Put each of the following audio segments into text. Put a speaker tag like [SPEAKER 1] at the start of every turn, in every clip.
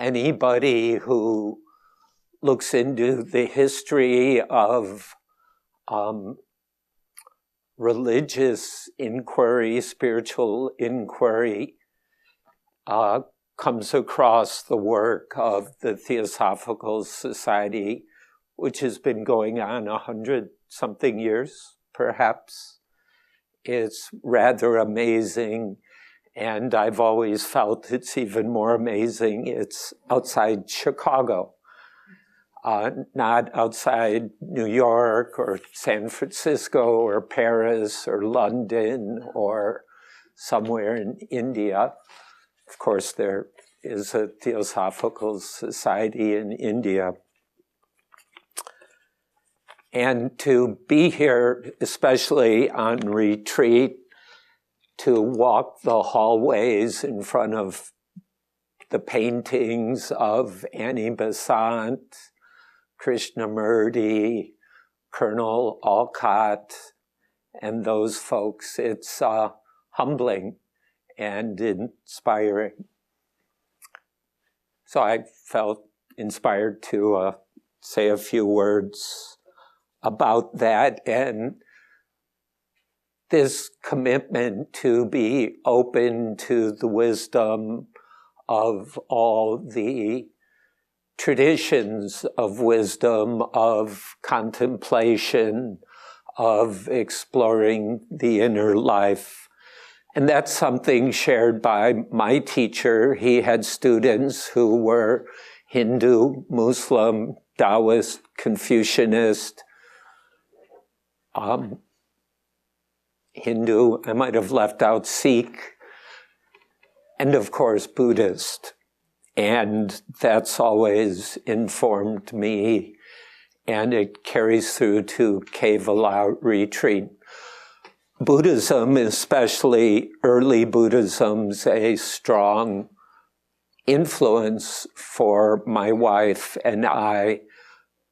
[SPEAKER 1] anybody who looks into the history of religious inquiry, spiritual inquiry, comes across the work of the Theosophical Society, which has been going on 100-something years, perhaps. It's rather amazing, and I've always felt it's even more amazing. It's outside Chicago, not outside New York or San Francisco or Paris or London or somewhere in India. Of course, there is a Theosophical Society in India. And to be here, especially on retreat, to walk the hallways in front of the paintings of Annie Besant, Krishnamurti, Colonel Alcott, and those folks, it's humbling and inspiring. So I felt inspired to say a few words about that and this commitment to be open to the wisdom of all the traditions of wisdom, of contemplation, of exploring the inner life. And that's something shared by my teacher. He had students who were Hindu, Muslim, Taoist, Confucianist, Hindu, I might have left out Sikh, and of course Buddhist. And that's always informed me, and it carries through to Kevala retreat. Buddhism, especially early Buddhism's a strong influence for my wife and I,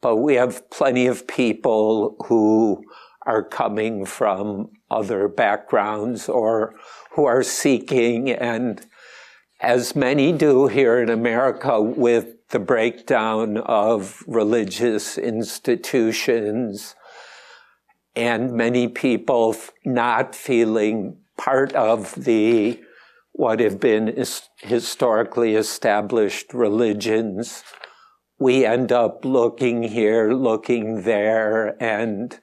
[SPEAKER 1] but we have plenty of people who are coming from other backgrounds or who are seeking, and as many do here in America with the breakdown of religious institutions and many people not feeling part of the what have been historically established religions, we end up looking here, looking there, and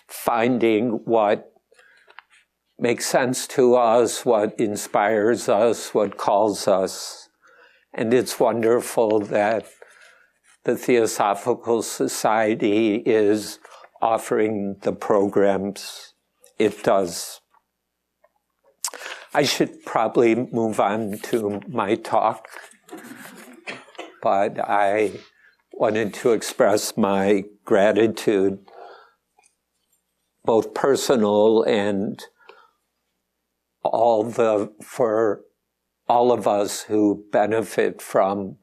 [SPEAKER 1] finding what makes sense to us, what inspires us, what calls us. And it's wonderful that the Theosophical Society is offering the programs it does. I should probably move on to my talk, but I wanted to express my gratitude, both personal and for all of us who benefit from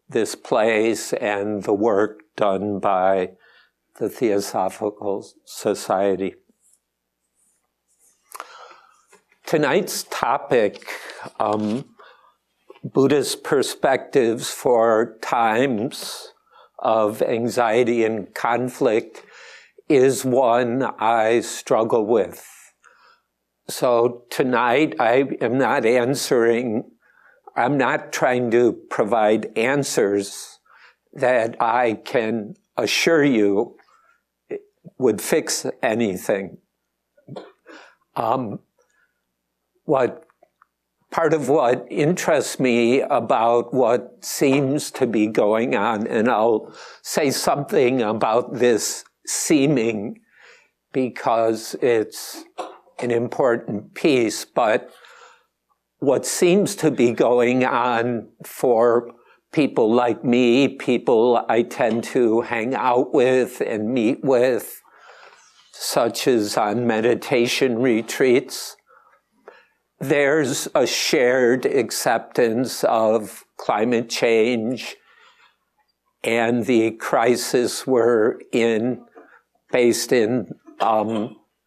[SPEAKER 1] this place and the work done by the Theosophical Society. Tonight's topic, Buddhist perspectives for times of anxiety and conflict, is one I struggle with. So tonight I'm not trying to provide answers that I can assure you would fix anything. Part of what interests me about what seems to be going on, and I'll say something about this seeming because it's an important piece, but what seems to be going on for people like me, people I tend to hang out with and meet with, such as on meditation retreats, there's a shared acceptance of climate change and the crisis we're in, based in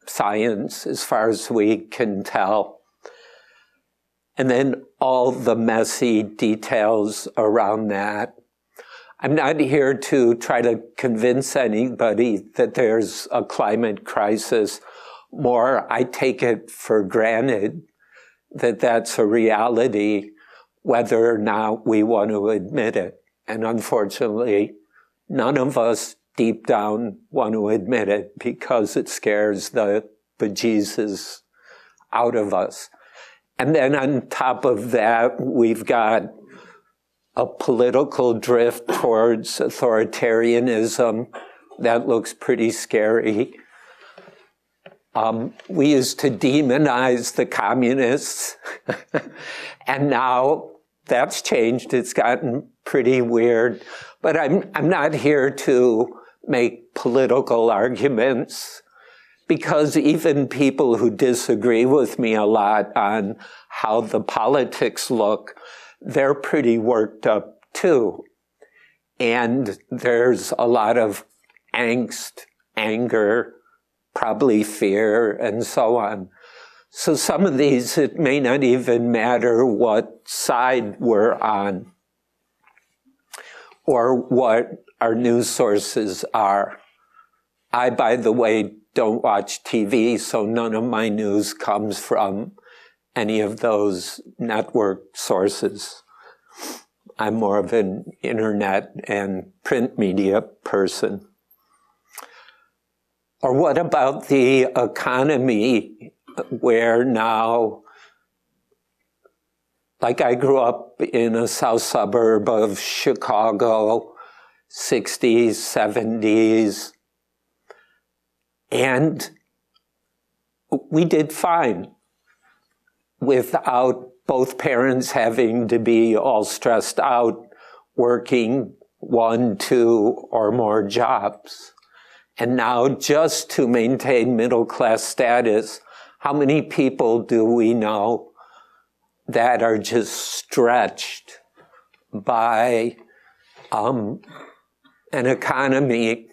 [SPEAKER 1] science as far as we can tell. and then all the messy details around that. I'm not here to try to convince anybody that there's a climate crisis. More, I take it for granted that that's a reality, whether or not we want to admit it. And unfortunately, none of us deep down want to admit it because it scares the bejesus out of us. And then on top of that, we've got a political drift towards authoritarianism that looks pretty scary. We used to demonize the communists, and now that's changed. It's gotten pretty weird. But I'm not here to make political arguments, because even people who disagree with me a lot on how the politics look, they're pretty worked up too. And there's a lot of angst, anger, probably fear, and so on. So some of these, it may not even matter what side we're on or what our news sources are. I, by the way, don't watch TV, so none of my news comes from any of those network sources. I'm more of an internet and print media person. Or what about the economy, where now, like I grew up in a south suburb of Chicago, 60s, 70s, and we did fine without both parents having to be all stressed out, working 1, 2, or more jobs. And now, just to maintain middle-class status, how many people do we know that are just stretched by an economy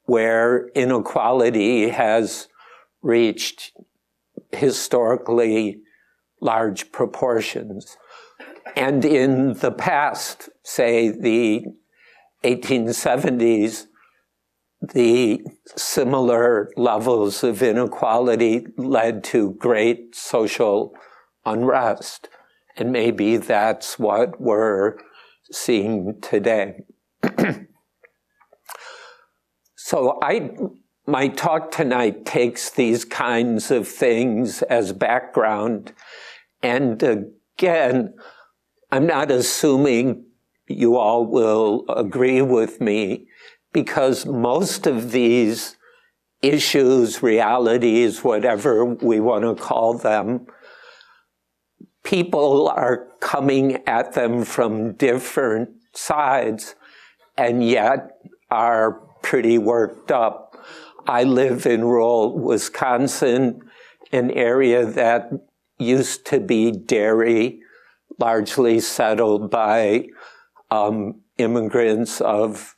[SPEAKER 1] where inequality has reached historically large proportions? And in the past, say the 1870s, the similar levels of inequality led to great social unrest. And maybe that's what we're seeing today. So my talk tonight takes these kinds of things as background. And again, I'm not assuming you all will agree with me, because most of these issues, realities, whatever we want to call them, people are coming at them from different sides and yet are pretty worked up. I live in rural Wisconsin, an area that used to be dairy, largely settled by immigrants of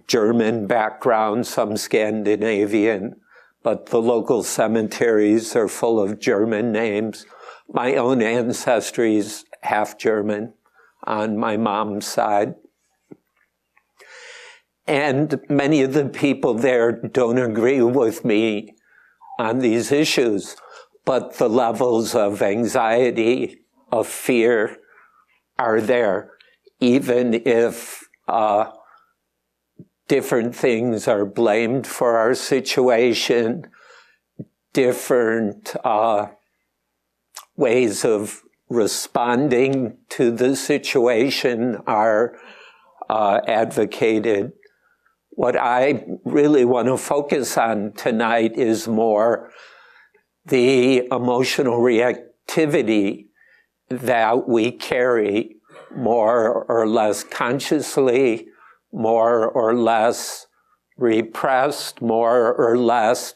[SPEAKER 1] German background, some Scandinavian, but the local cemeteries are full of German names. My own ancestry is half German on my mom's side. And many of the people there don't agree with me on these issues, but the levels of anxiety, of fear are there, even if different things are blamed for our situation, different ways of responding to the situation are advocated. What I really want to focus on tonight is more the emotional reactivity that we carry, more or less consciously, more or less repressed, more or less,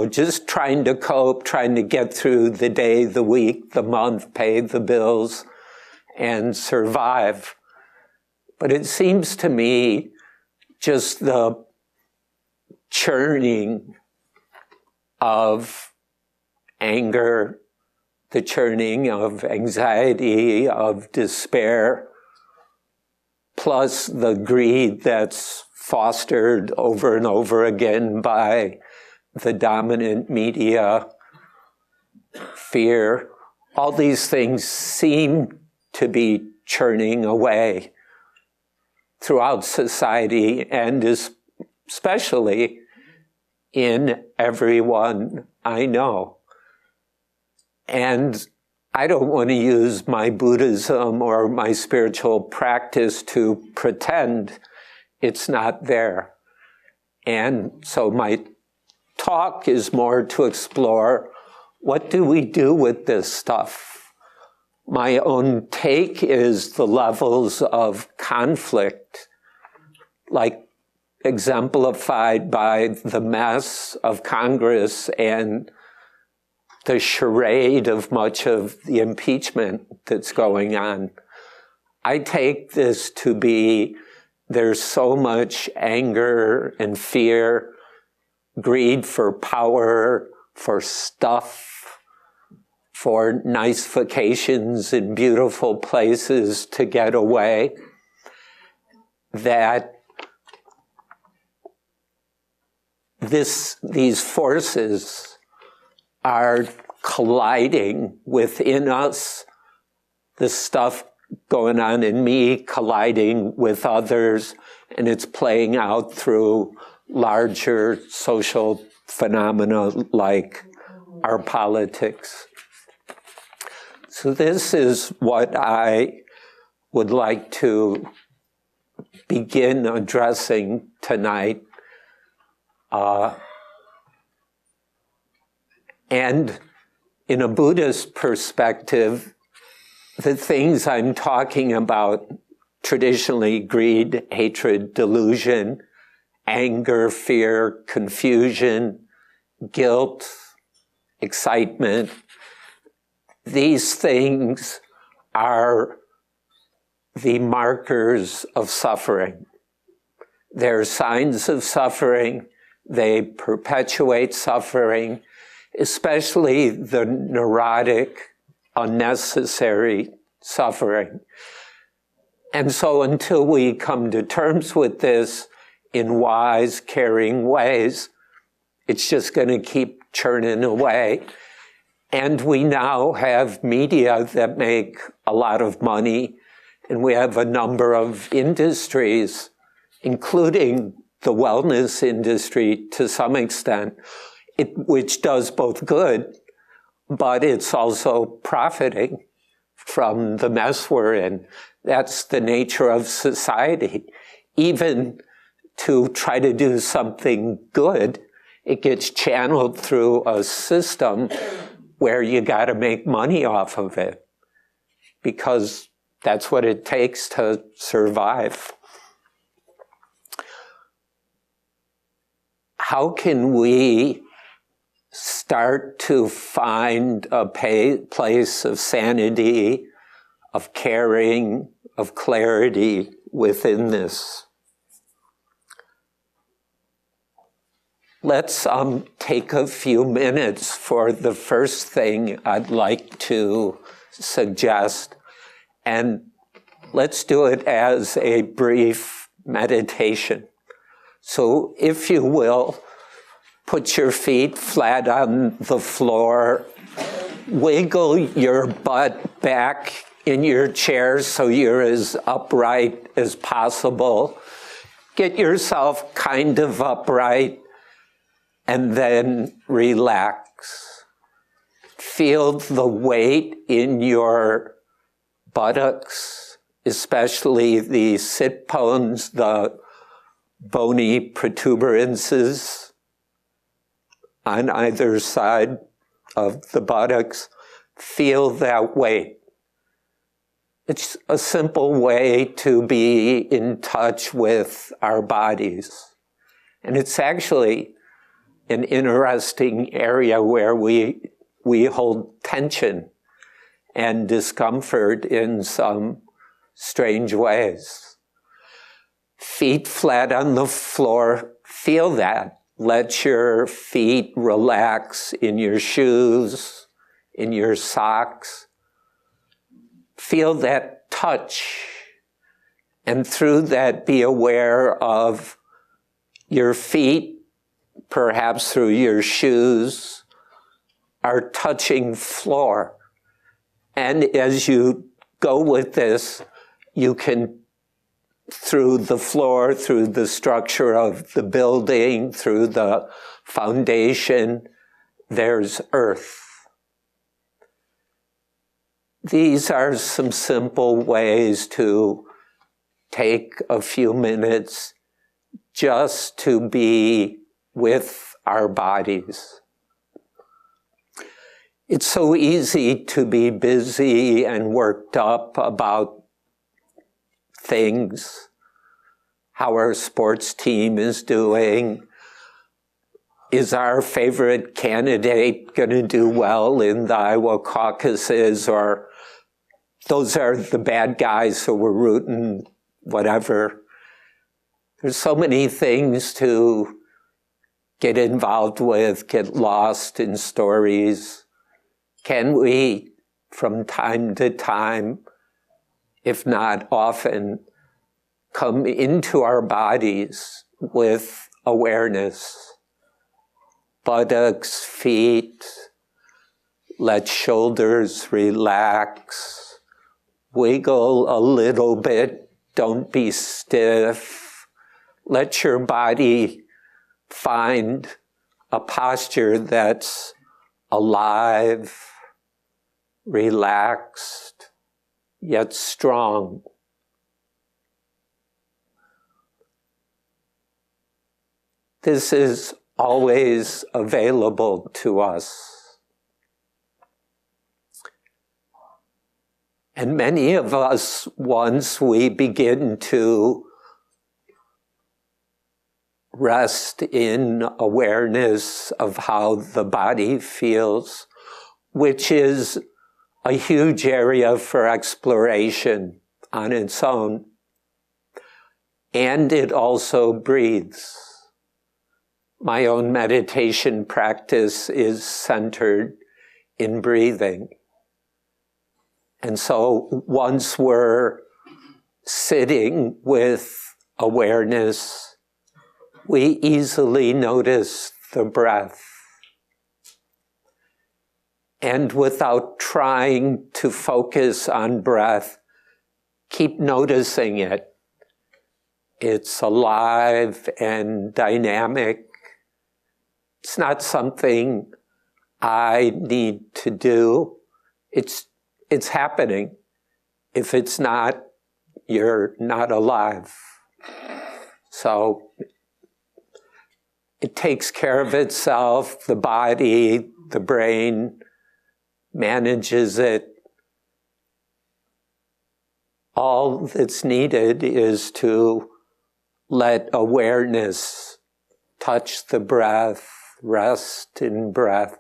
[SPEAKER 1] just trying to cope, trying to get through the day, the week, the month, pay the bills, and survive. But it seems to me just the churning of anger, the churning of anxiety, of despair, plus the greed that's fostered over and over again by the dominant media, fear. All these things seem to be churning away throughout society, and especially in everyone I know. And I don't want to use my Buddhism or my spiritual practice to pretend it's not there. And so my talk is more to explore, what do we do with this stuff? My own take is the levels of conflict, like exemplified by the mess of Congress and the charade of much of the impeachment that's going on. I take this to be, there's so much anger and fear, greed for power, for stuff, for nice vacations in beautiful places to get away, that these forces are colliding within us, the stuff going on in me colliding with others, and it's playing out through larger social phenomena like our politics. So this is what I would like to begin addressing tonight. And in a Buddhist perspective, the things I'm talking about, traditionally greed, hatred, delusion, anger, fear, confusion, guilt, excitement, these things are the markers of suffering. They're signs of suffering. They perpetuate suffering, especially the neurotic, unnecessary suffering. And so until we come to terms with this in wise, caring ways, it's just going to keep churning away. And we now have media that make a lot of money, and we have a number of industries, including the wellness industry to some extent, which does both good, but it's also profiting from the mess we're in. That's the nature of society. Even to try to do something good, it gets channeled through a system where you got to make money off of it, because that's what it takes to survive. How can we start to find a place of sanity, of caring, of clarity within this? Let's take a few minutes for the first thing I'd like to suggest, and let's do it as a brief meditation. So if you will, put your feet flat on the floor, wiggle your butt back in your chair so you're as upright as possible. Get yourself kind of upright, and then relax. Feel the weight in your buttocks, especially the sit bones, the bony protuberances on either side of the buttocks. Feel that weight. It's a simple way to be in touch with our bodies. And it's actually an interesting area where we hold tension and discomfort in some strange ways. Feet flat on the floor, feel that. Let your feet relax in your shoes, in your socks. Feel that touch, and through that be aware of your feet, perhaps through your shoes, are touching floor. And as you go with this, you can, through the floor, through the structure of the building, through the foundation, there's earth. These are some simple ways to take a few minutes just to be with our bodies. It's so easy to be busy and worked up about things, how our sports team is doing. Is our favorite candidate going to do well in the Iowa caucuses, or those are the bad guys so we're rooting whatever. There's so many things to get involved with, get lost in stories. Can we, from time to time, if not often, come into our bodies with awareness? Buttocks, feet, let shoulders relax, wiggle a little bit, don't be stiff. Let your body find a posture that's alive, relaxed, yet strong. This is always available to us. And many of us, once we begin to rest in awareness of how the body feels, which is a huge area for exploration on its own, and it also breathes. My own meditation practice is centered in breathing. And so once we're sitting with awareness, we easily notice the breath. And without trying to focus on breath, keep noticing it. It's alive and dynamic. It's not something I need to do. It's happening. If it's not, you're not alive. So it takes care of itself. The body, the brain manages it. All that's needed is to let awareness touch the breath, rest in breath.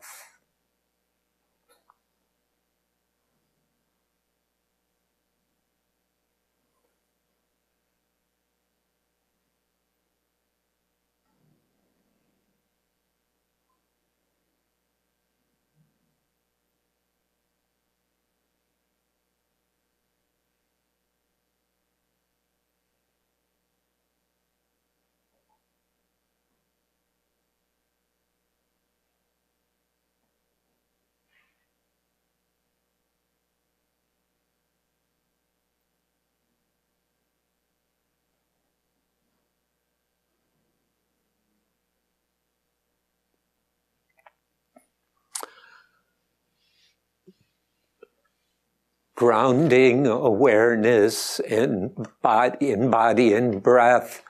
[SPEAKER 1] Grounding awareness in body and breath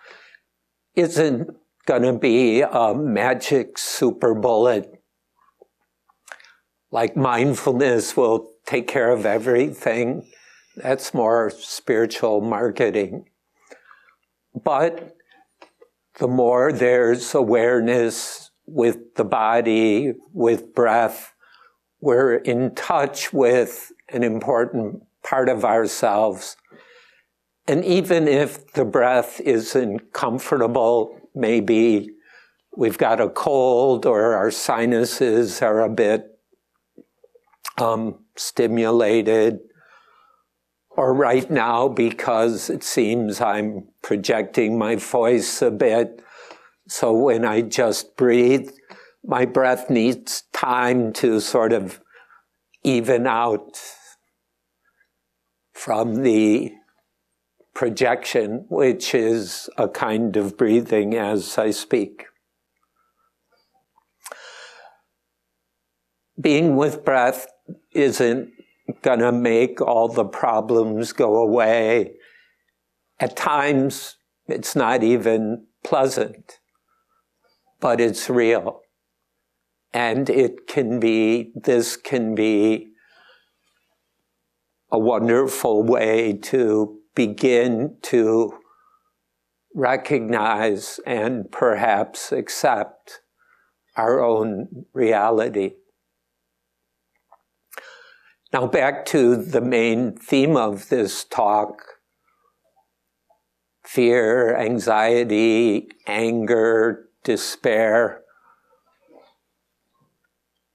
[SPEAKER 1] isn't going to be a magic super bullet. Like mindfulness will take care of everything. That's more spiritual marketing. But the more there's awareness with the body, with breath, we're in touch with an important part of ourselves. And even if the breath isn't comfortable, maybe we've got a cold or our sinuses are a bit stimulated, or right now because it seems I'm projecting my voice a bit. So when I just breathe, my breath needs time to sort of even out from the projection, which is a kind of breathing as I speak. Being with breath isn't gonna make all the problems go away. At times, it's not even pleasant, but it's real. And this can be a wonderful way to begin to recognize and perhaps accept our own reality. Now back to the main theme of this talk: fear, anxiety, anger, despair,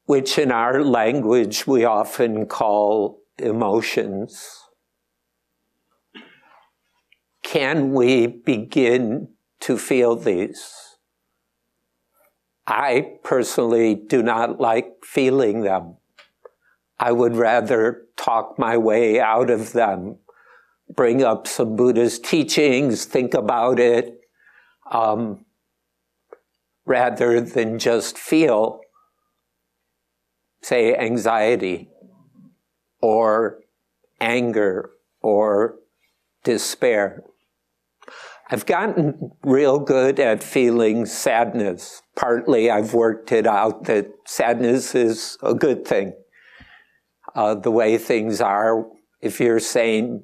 [SPEAKER 1] which in our language we often call emotions. Can we begin to feel these? I personally do not like feeling them. I would rather talk my way out of them, bring up some Buddhist teachings, think about it, rather than just feel, say, anxiety or anger or despair. I've gotten real good at feeling sadness. Partly I've worked it out that sadness is a good thing. The way things are, if you're saying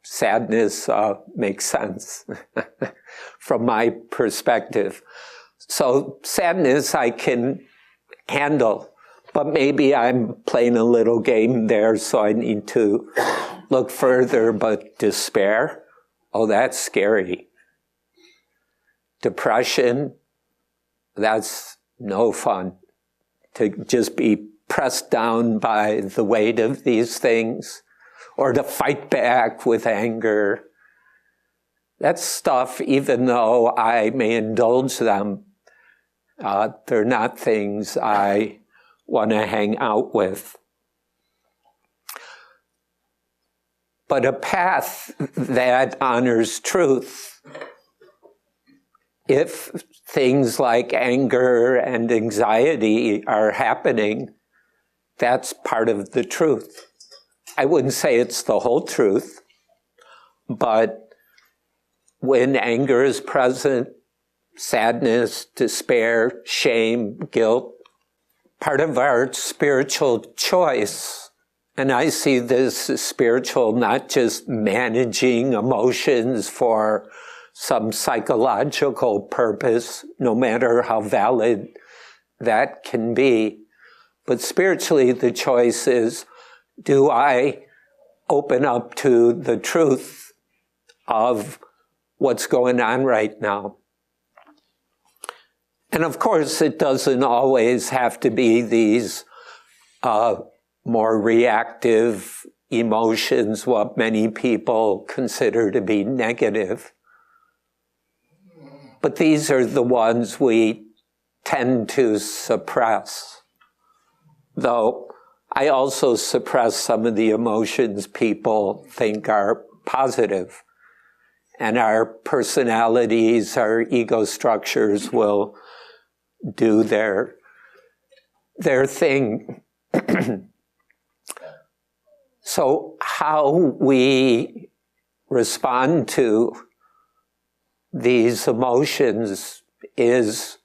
[SPEAKER 1] sadness makes sense from my perspective. So sadness I can handle, but maybe I'm playing a little game there, so I need to look further. But despair, oh, that's scary. Depression, that's no fun. To just be pressed down by the weight of these things, or to fight back with anger. That's stuff, even though I may indulge them, they're not things I want to hang out with. But a path that honors truth, if things like anger and anxiety are happening, that's part of the truth. I wouldn't say it's the whole truth, but when anger is present, sadness, despair, shame, guilt, part of our spiritual choice, and I see this as spiritual, not just managing emotions for some psychological purpose, no matter how valid that can be. But spiritually, the choice is, do I open up to the truth of what's going on right now? And of course, it doesn't always have to be these more reactive emotions, what many people consider to be negative. But these are the ones we tend to suppress. Though I also suppress some of the emotions people think are positive. And our personalities, our ego structures will do their thing. So how we respond to these emotions is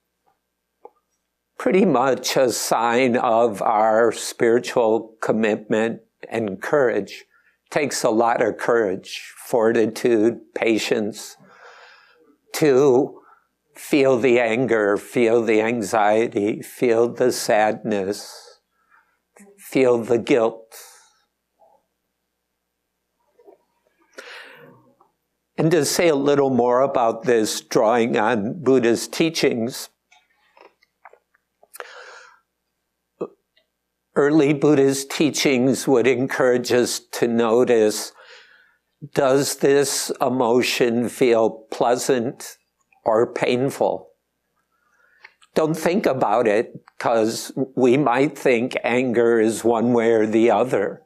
[SPEAKER 1] pretty much a sign of our spiritual commitment and courage. It takes a lot of courage, fortitude, patience to feel the anger, feel the anxiety, feel the sadness, feel the guilt. And to say a little more about this, drawing on Buddhist teachings, early Buddhist teachings would encourage us to notice, does this emotion feel pleasant or painful? Don't think about it, because we might think anger is one way or the other.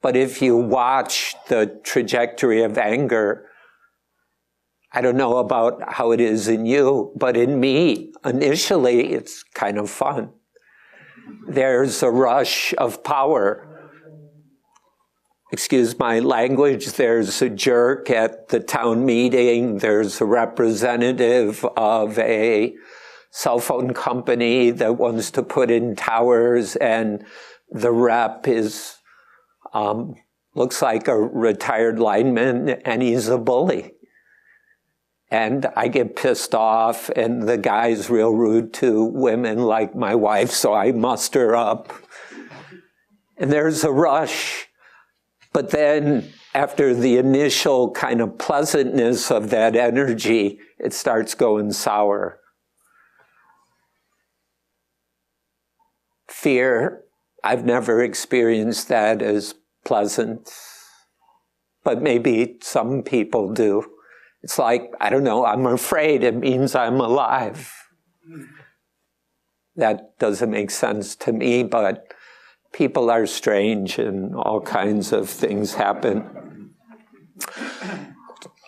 [SPEAKER 1] But if you watch the trajectory of anger, I don't know about how it is in you, but in me, initially, it's kind of fun. There's a rush of power. Excuse my language, there's a jerk at the town meeting, there's a representative of a cell phone company that wants to put in towers, and the rep is, looks like a retired lineman, and he's a bully. And I get pissed off, and the guy's real rude to women like my wife, so I muster up. And there's a rush. But then, after the initial kind of pleasantness of that energy, it starts going sour. Fear, I've never experienced that as pleasant, but maybe some people do. It's like, I don't know, I'm afraid, it means I'm alive. That doesn't make sense to me, but people are strange and all kinds of things happen.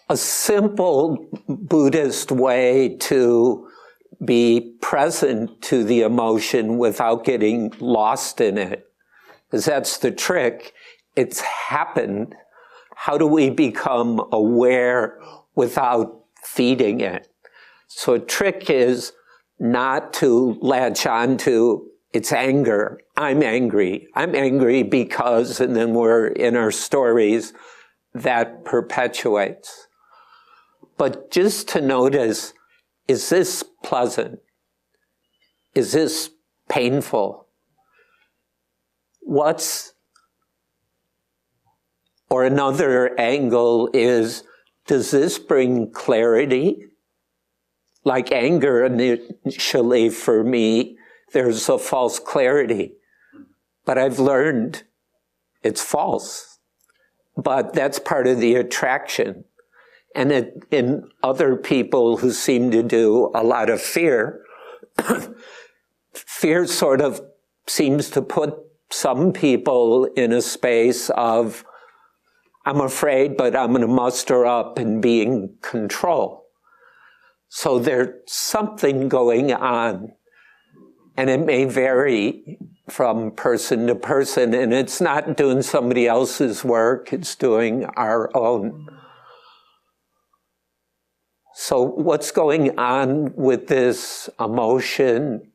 [SPEAKER 1] A simple Buddhist way to be present to the emotion without getting lost in it, because that's the trick. It's happened. How do we become aware without feeding it? So a trick is not to latch on to, it's anger. I'm angry. I'm angry because, and then we're in our stories, that perpetuates. But just to notice, is this pleasant? Is this painful? Or another angle is, does this bring clarity? Like anger initially for me, there's a false clarity. But I've learned it's false. But that's part of the attraction. And in other people who seem to do a lot of fear, fear sort of seems to put some people in a space of, I'm afraid, but I'm going to muster up and be in control. So there's something going on, and it may vary from person to person, and it's not doing somebody else's work, it's doing our own. So what's going on with this emotion?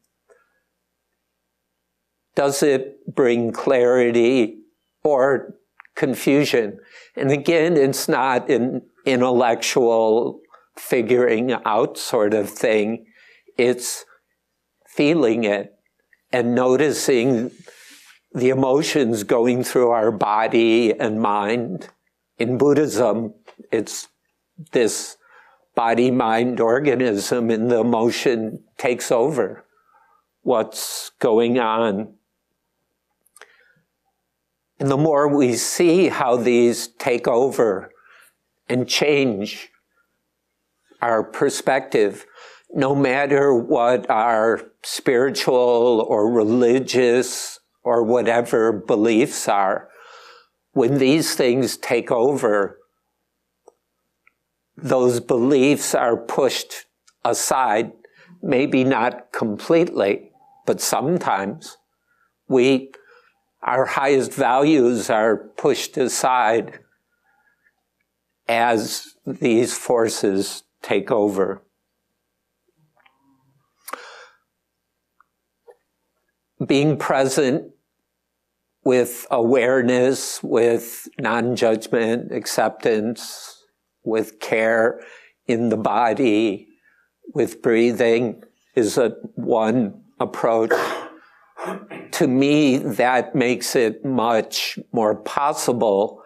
[SPEAKER 1] Does it bring clarity or confusion? And again, it's not an intellectual figuring out sort of thing. It's feeling it and noticing the emotions going through our body and mind. In Buddhism, it's this body-mind organism, and the emotion takes over what's going on. And the more we see how these take over and change our perspective, no matter what our spiritual or religious or whatever beliefs are, when these things take over, those beliefs are pushed aside, maybe not completely, but sometimes. Our highest values are pushed aside as these forces take over. Being present with awareness, with non-judgment, acceptance, with care in the body, with breathing is one approach. To me, that makes it much more possible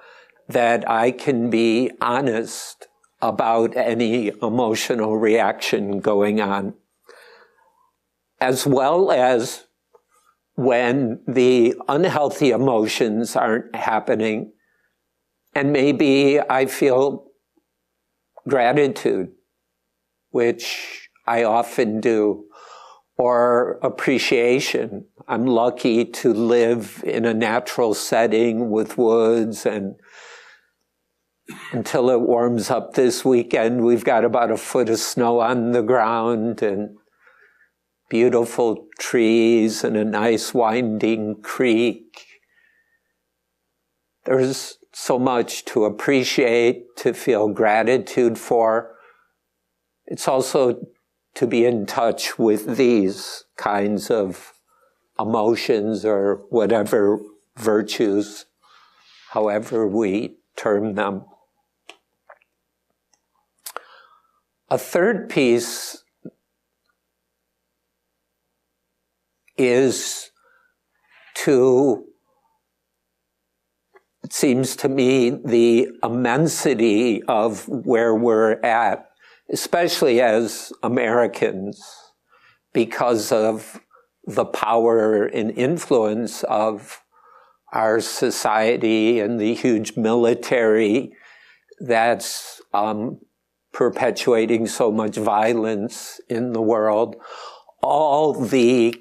[SPEAKER 1] that I can be honest about any emotional reaction going on, as well as when the unhealthy emotions aren't happening, and maybe I feel gratitude, which I often do, or appreciation. I'm lucky to live in a natural setting with woods, and until it warms up this weekend, we've got about a foot of snow on the ground and beautiful trees and a nice winding creek. There's so much to appreciate, to feel gratitude for. It's also to be in touch with these kinds of emotions or whatever virtues, however we term them. A third piece is to, it seems to me, the immensity of where we're at, especially as Americans, because of the power and influence of our society and the huge military that's perpetuating so much violence in the world. All the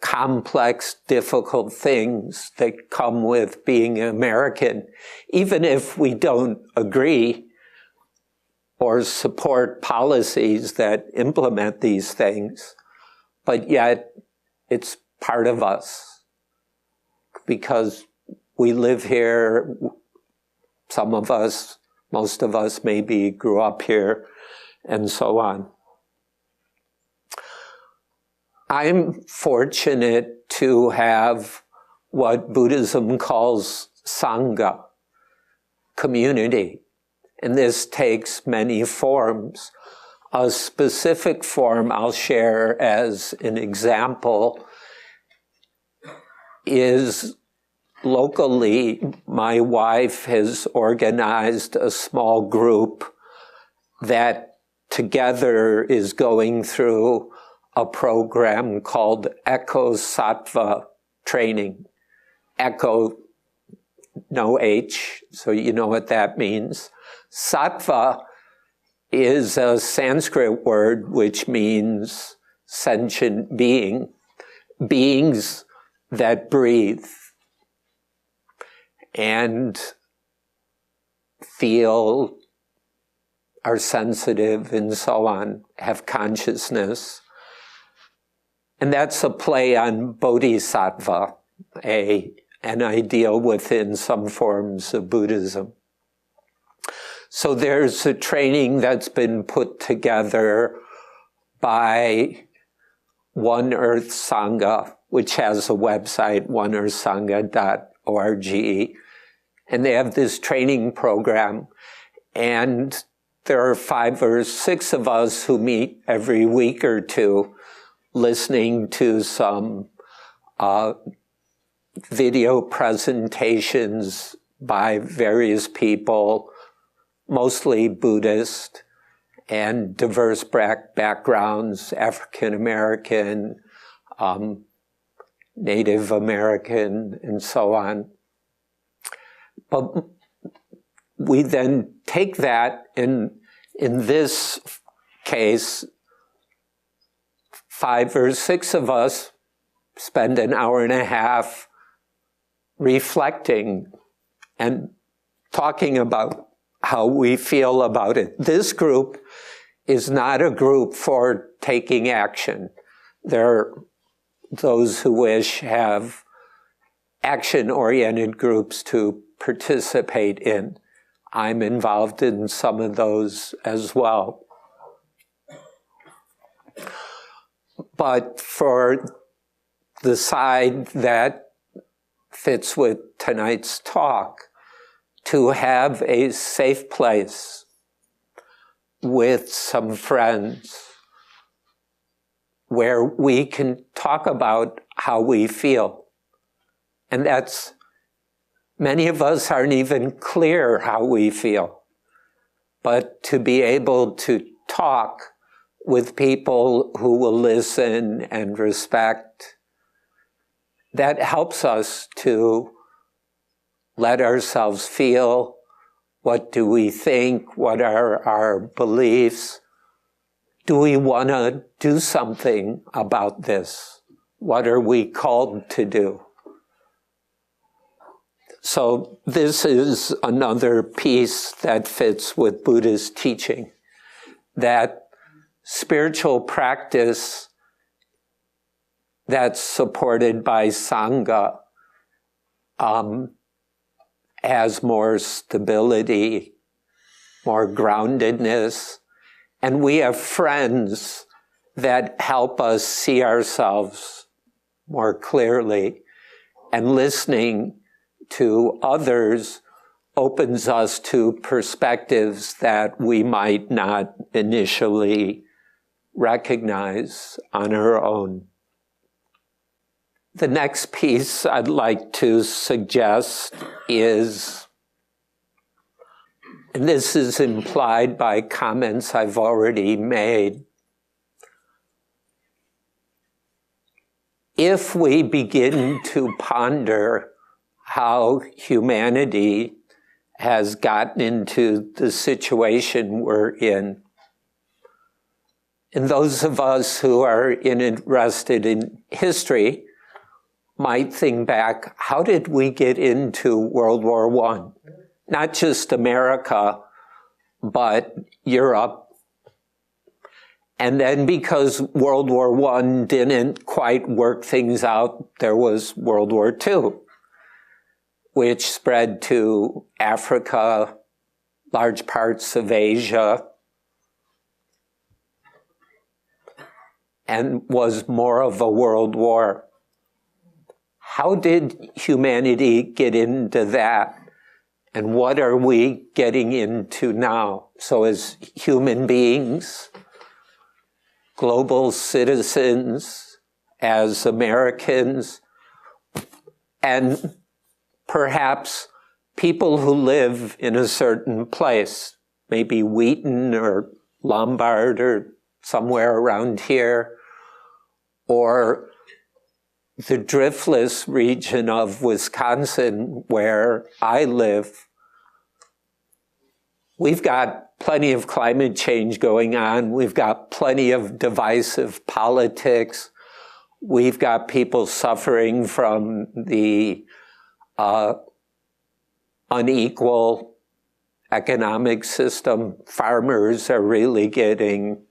[SPEAKER 1] complex, difficult things that come with being American, even if we don't agree or support policies that implement these things, but yet it's part of us because we live here. Some of us, most of us maybe grew up here, and so on. I'm fortunate to have what Buddhism calls Sangha, community. And this takes many forms. A specific form I'll share as an example is locally, my wife has organized a small group that together is going through a program called Echo Sattva training. Echo, no H, so you know what that means. Sattva is a Sanskrit word which means sentient being, beings that breathe and feel, are sensitive, and so on, have consciousness. And that's a play on bodhisattva, an ideal within some forms of Buddhism. So there's a training that's been put together by One Earth Sangha, which has a website, oneearthsangha.org. And they have this training program. And there are 5 or 6 of us who meet every week or two, listening to some video presentations by various people, mostly Buddhist and diverse backgrounds, African American, Native American, and so on. But we then take that, and in this case, 5 or 6 of us spend an hour and a half reflecting and talking about how we feel about it. This group is not a group for taking action. Those who wish have action-oriented groups to participate in. I'm involved in some of those as well. But for the side that fits with tonight's talk, to have a safe place with some friends where we can talk about how we feel. And that's, many of us aren't even clear how we feel. But to be able to talk with people who will listen and respect that helps us to let ourselves feel. What do we think? What are our beliefs? Do we want to do something about this? What are we called to do? So this is another piece that fits with Buddhist teaching, that spiritual practice that's supported by Sangha has more stability, more groundedness, and we have friends that help us see ourselves more clearly, and listening to others opens us to perspectives that we might not initially recognize on our own. The next piece I'd like to suggest is, and this is implied by comments I've already made, if we begin to ponder how humanity has gotten into the situation we're in, and those of us who are interested in history might think back, how did we get into World War I? Not just America, but Europe. And then because World War I didn't quite work things out, there was World War II, which spread to Africa, large parts of Asia, and was more of a world war. How did humanity get into that? And what are we getting into now? So as human beings, global citizens, as Americans, and perhaps people who live in a certain place, maybe Wheaton or Lombard or somewhere around here, or the driftless region of Wisconsin where I live. We've got plenty of climate change going on. We've got plenty of divisive politics. We've got people suffering from the unequal economic system. Farmers are really getting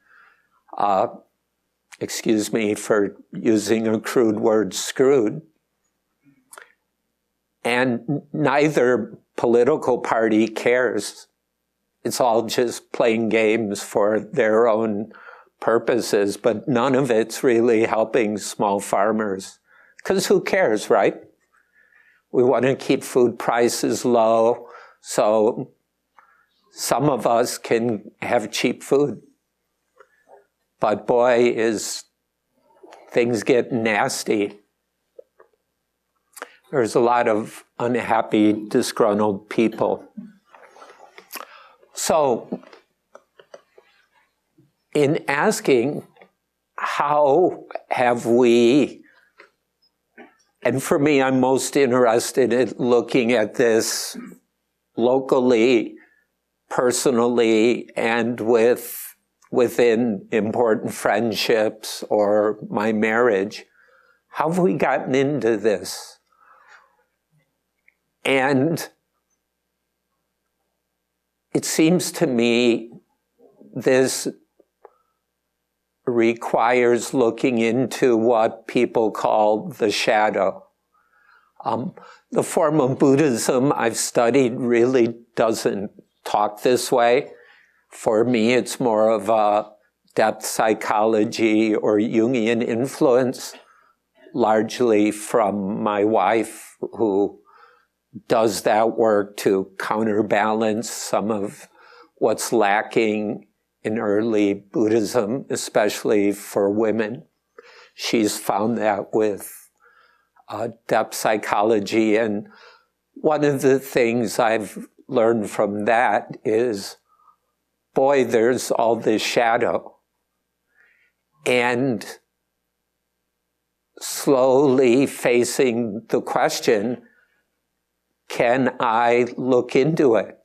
[SPEAKER 1] excuse me for using a crude word, screwed. And neither political party cares. It's all just playing games for their own purposes, but none of it's really helping small farmers. Because who cares, right? We want to keep food prices low, so some of us can have cheap food. But boy, is things get nasty. There's a lot of unhappy, disgruntled people. So, in asking, how have we, and for me, I'm most interested in looking at this locally, personally, and within important friendships or my marriage. How have we gotten into this? And it seems to me this requires looking into what people call the shadow. The form of Buddhism I've studied really doesn't talk this way. For me, it's more of a depth psychology or Jungian influence, largely from my wife, who does that work to counterbalance some of what's lacking in early Buddhism, especially for women. She's found that with depth psychology. And one of the things I've learned from that is, boy, there's all this shadow. And slowly facing the question, can I look into it?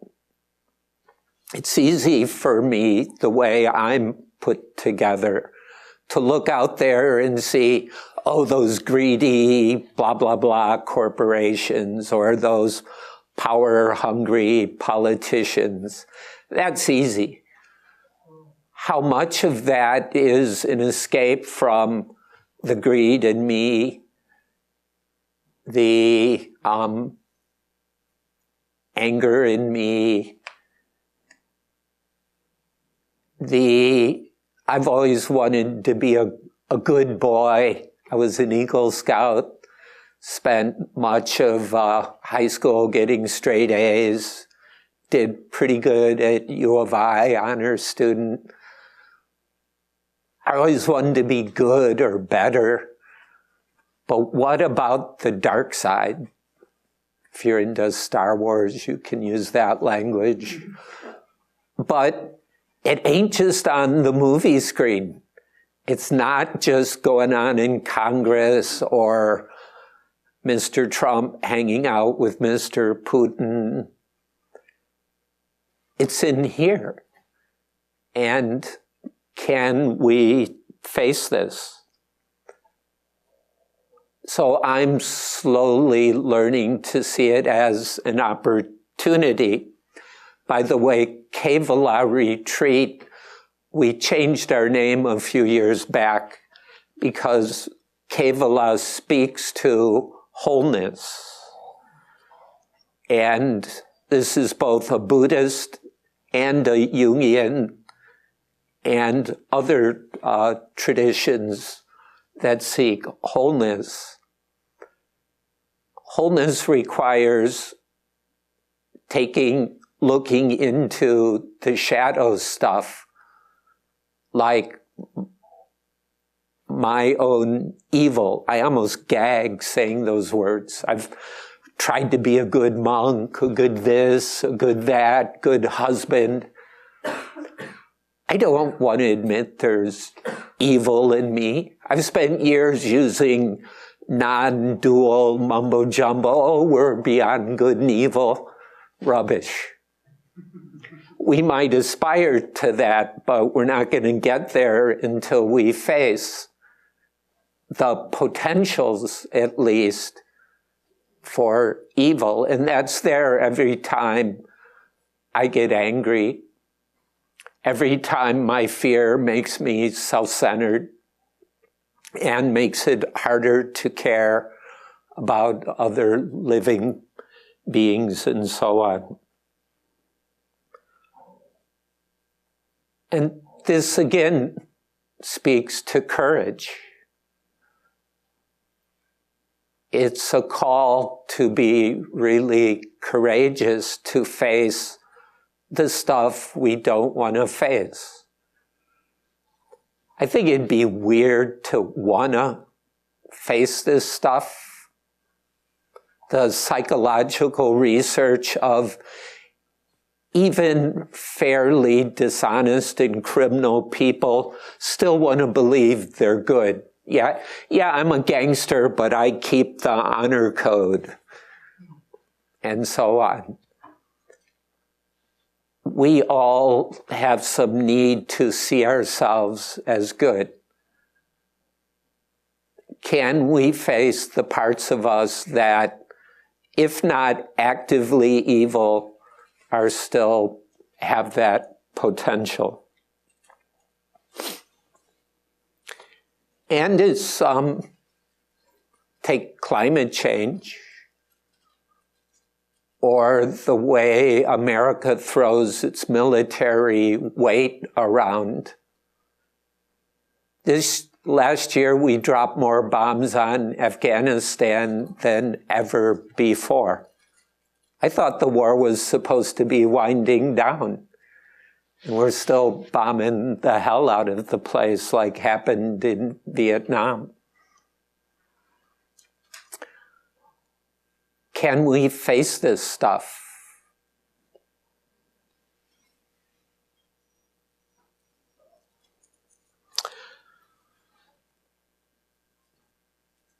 [SPEAKER 1] It's easy for me, the way I'm put together, to look out there and see, oh, those greedy, blah, blah, blah corporations, or those power-hungry politicians. That's easy. How much of that is an escape from the greed in me, the anger in me, I've always wanted to be a good boy. I was an Eagle Scout, spent much of high school getting straight A's, did pretty good at U of I, honor student. I always wanted to be good or better. But what about the dark side? If you're into Star Wars, you can use that language. But it ain't just on the movie screen. It's not just going on in Congress or Mr. Trump hanging out with Mr. Putin. It's in here. And can we face this? So I'm slowly learning to see it as an opportunity. By the way, Kevala Retreat, we changed our name a few years back because Kevala speaks to wholeness. And this is both a Buddhist and a Jungian and other traditions that seek wholeness. Wholeness requires looking into the shadow stuff, like my own evil. I almost gag saying those words. I've tried to be a good monk, a good this, a good that, good husband. I don't want to admit there's evil in me. I've spent years using non-dual mumbo-jumbo. Oh, we're beyond good and evil. Rubbish. We might aspire to that, but we're not going to get there until we face the potentials, at least, for evil. And that's there every time I get angry, every time my fear makes me self-centered and makes it harder to care about other living beings and so on. And this again speaks to courage. It's a call to be really courageous to face the stuff we don't want to face. I think it'd be weird to want to face this stuff. The psychological research of even fairly dishonest and criminal people still want to believe they're good. Yeah, I'm a gangster, but I keep the honor code, and so on. We all have some need to see ourselves as good. Can we face the parts of us that, if not actively evil, are still have that potential? And it's, take climate change, or the way America throws its military weight around. This last year, we dropped more bombs on Afghanistan than ever before. I thought the war was supposed to be winding down. And we're still bombing the hell out of the place like happened in Vietnam. Can we face this stuff?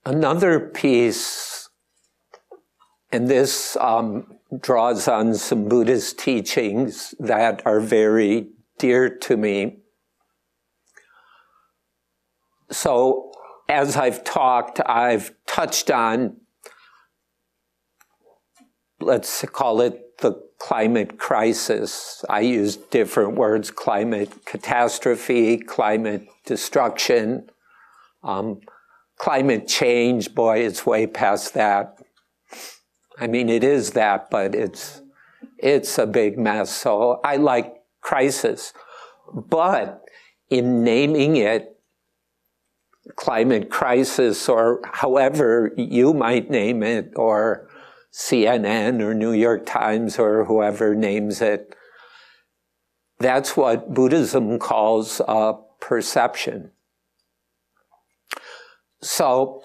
[SPEAKER 1] Another piece, and this draws on some Buddhist teachings that are very dear to me. So, as I've talked, I've touched on, let's call it the climate crisis. I use different words: climate catastrophe, climate destruction, climate change. Boy, it's way past that. I mean, it is that, but it's a big mess. So I like crisis. But in naming it climate crisis, or however you might name it, or CNN or New York Times or whoever names it, that's what Buddhism calls perception. So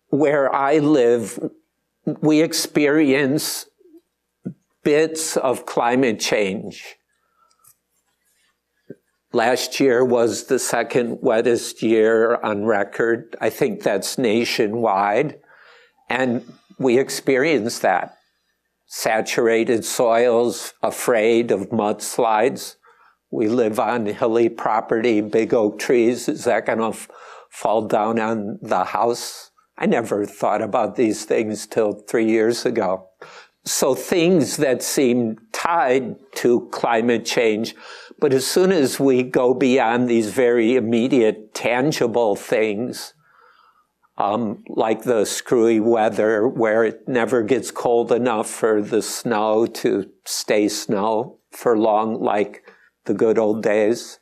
[SPEAKER 1] where I live, we experience bits of climate change. Last year was the second wettest year on record. I think that's nationwide. And we experienced that. Saturated soils, afraid of mudslides. We live on hilly property, big oak trees. Is that going to fall down on the house? I never thought about these things till 3 years ago. So things that seem tied to climate change, but as soon as we go beyond these very immediate, tangible things, like the screwy weather where it never gets cold enough for the snow to stay snow for long, like the good old days.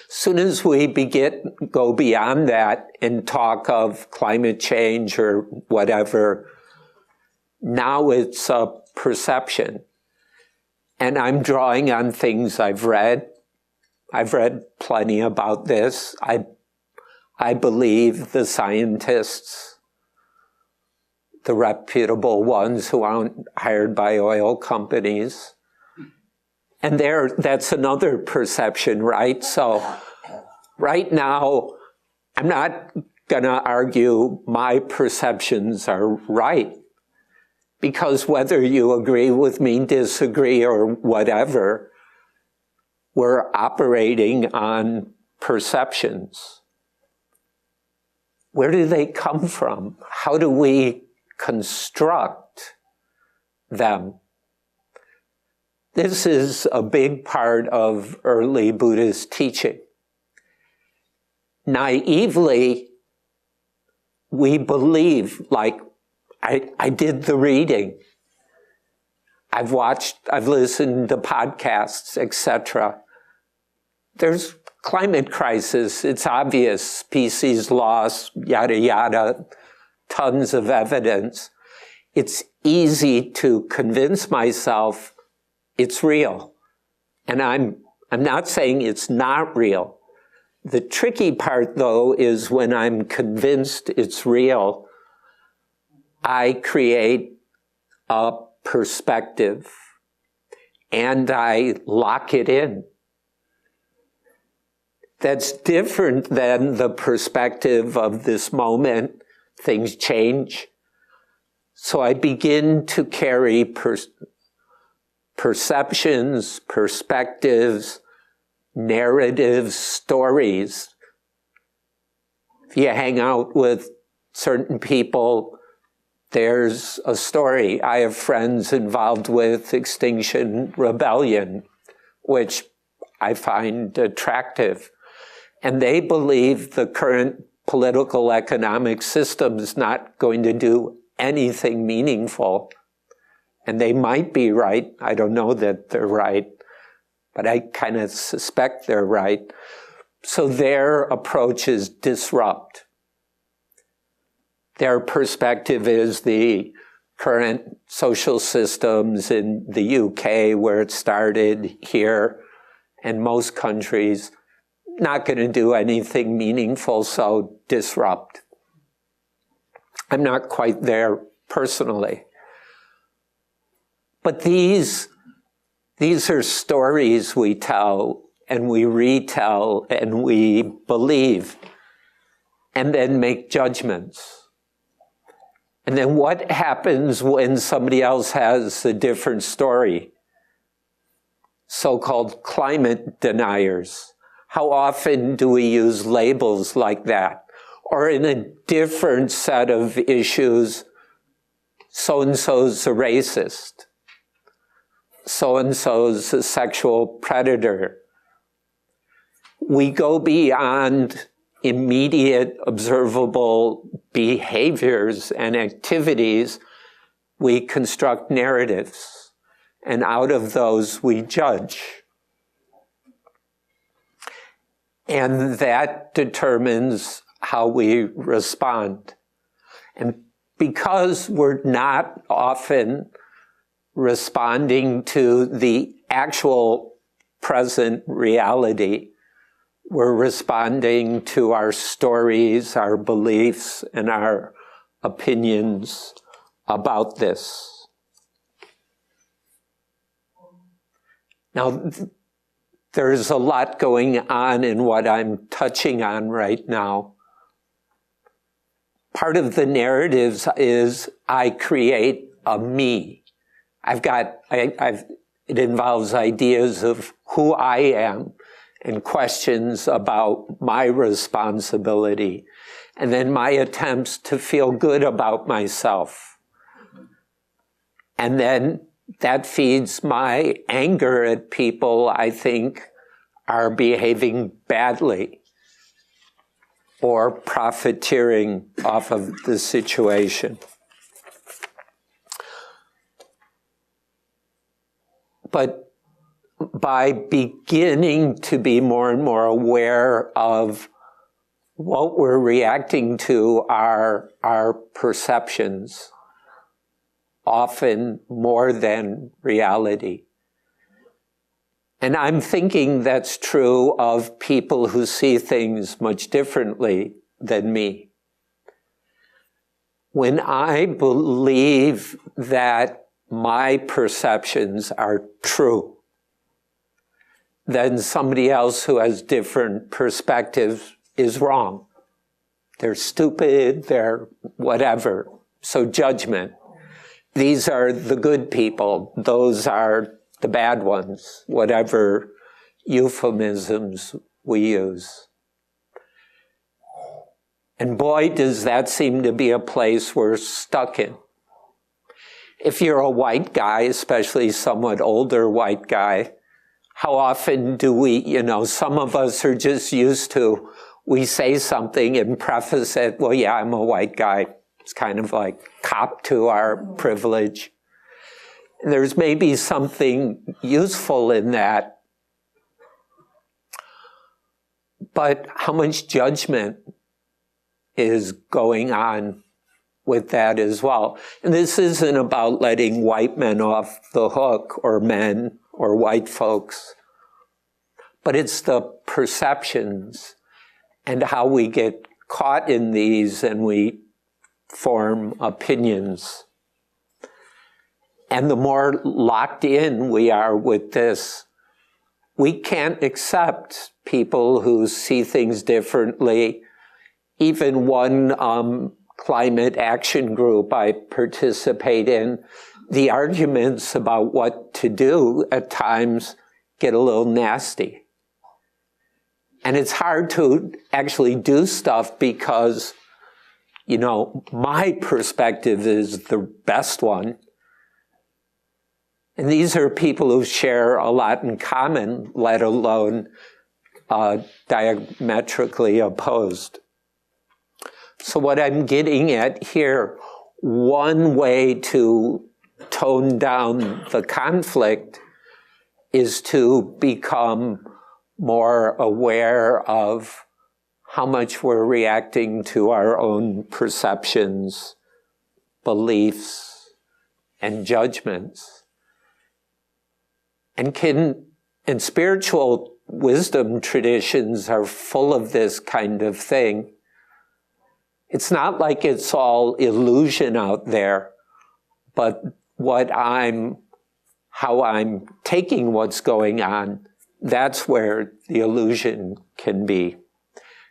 [SPEAKER 1] Soon as we go beyond that and talk of climate change or whatever, now it's a perception. And I'm drawing on things I've read. I've read plenty about this. I believe the scientists, the reputable ones who aren't hired by oil companies. And that's another perception, right? So right now, I'm not going to argue my perceptions are right. Because whether you agree with me, disagree, or whatever, we're operating on perceptions. Where do they come from? How do we construct them? This is a big part of early Buddhist teaching. Naively, we believe, like, I did the reading. I've listened to podcasts, etc. There's climate crisis. It's obvious. Species loss, yada, yada, tons of evidence. It's easy to convince myself it's real. And I'm not saying it's not real. The tricky part, though, is when I'm convinced it's real, I create a perspective and I lock it in. That's different than the perspective of this moment. Things change. So I begin to carry perceptions, perspectives, narratives, stories. If you hang out with certain people, there's a story. I have friends involved with Extinction Rebellion, which I find attractive. And they believe the current political economic system is not going to do anything meaningful. And they might be right. I don't know that they're right, but I kind of suspect they're right. So their approach is disrupt. Their perspective is the current social systems in the UK, where it started, here, and most countries, not going to do anything meaningful, so disrupt. I'm not quite there personally. But these are stories we tell, and we retell, and we believe. and then make judgments. And then what happens when somebody else has a different story? So-called climate deniers. How often do we use labels like that? Or in a different set of issues, so-and-so's a racist. So-and-so's a sexual predator. We go beyond immediate observable behaviors and activities. We construct narratives, and out of those we judge. And that determines how we respond. And because we're not often responding to the actual present reality, we're responding to our stories, our beliefs, and our opinions about this. Now, there's a lot going on in what I'm touching on right now. Part of the narratives is I create a me. It involves ideas of who I am and questions about my responsibility, and then my attempts to feel good about myself. And then that feeds my anger at people I think are behaving badly or profiteering off of the situation. But by beginning to be more and more aware of what we're reacting to are our perceptions, often more than reality. And I'm thinking that's true of people who see things much differently than me. When I believe that my perceptions are true, then somebody else who has different perspectives is wrong. They're stupid, they're whatever. So judgment. These are the good people, those are the bad ones, whatever euphemisms we use. And boy, does that seem to be a place we're stuck in. If you're a white guy, especially somewhat older white guy, how often do we, some of us are just used to, we say something and preface it, well, yeah, I'm a white guy. It's kind of like cop to our privilege. And there's maybe something useful in that. But how much judgment is going on with that as well? And this isn't about letting white men off the hook, or men, or white folks, but it's the perceptions and how we get caught in these and we form opinions. And the more locked in we are with this, we can't accept people who see things differently. Even one climate action group I participate in, the arguments about what to do at times get a little nasty. And it's hard to actually do stuff because, my perspective is the best one. And these are people who share a lot in common, let alone diametrically opposed. So what I'm getting at here, one way to tone down the conflict is to become more aware of how much we're reacting to our own perceptions, beliefs, and judgments. And spiritual wisdom traditions are full of this kind of thing. It's not like it's all illusion out there, but how I'm taking what's going on, that's where the illusion can be.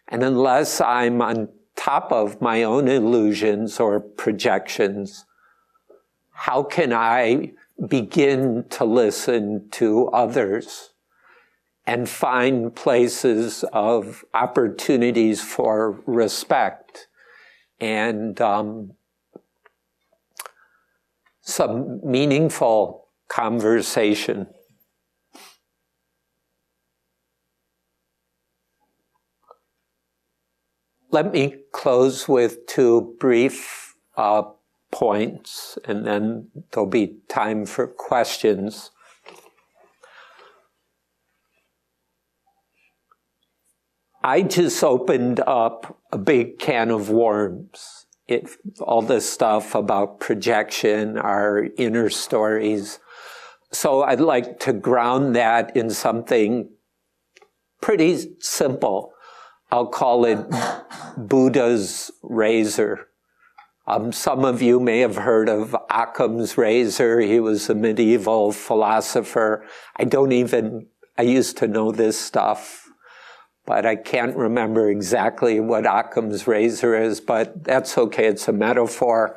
[SPEAKER 1] And unless I'm on top of my own illusions or projections, how can I begin to listen to others and find places of opportunities for respect and some meaningful conversation? Let me close with two brief points, and then there'll be time for questions. I just opened up a big can of worms. All this stuff about projection, our inner stories. So I'd like to ground that in something pretty simple. I'll call it Buddha's razor. Some of you may have heard of Occam's razor. He was a medieval philosopher. I used to know this stuff, but I can't remember exactly what Occam's razor is, but that's okay. It's a metaphor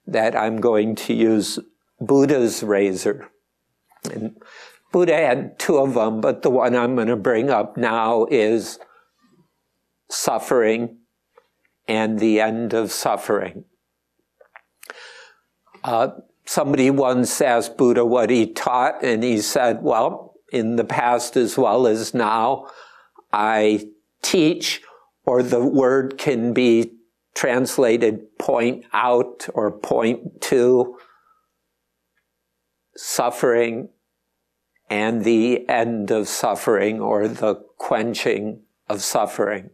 [SPEAKER 1] that I'm going to use. Buddha's razor. And Buddha had two of them, but the one I'm going to bring up now is suffering and the end of suffering. Somebody once asked Buddha what he taught, and he said, well, in the past as well as now, I teach, or the word can be translated point out or point to, suffering and the end of suffering, or the quenching of suffering.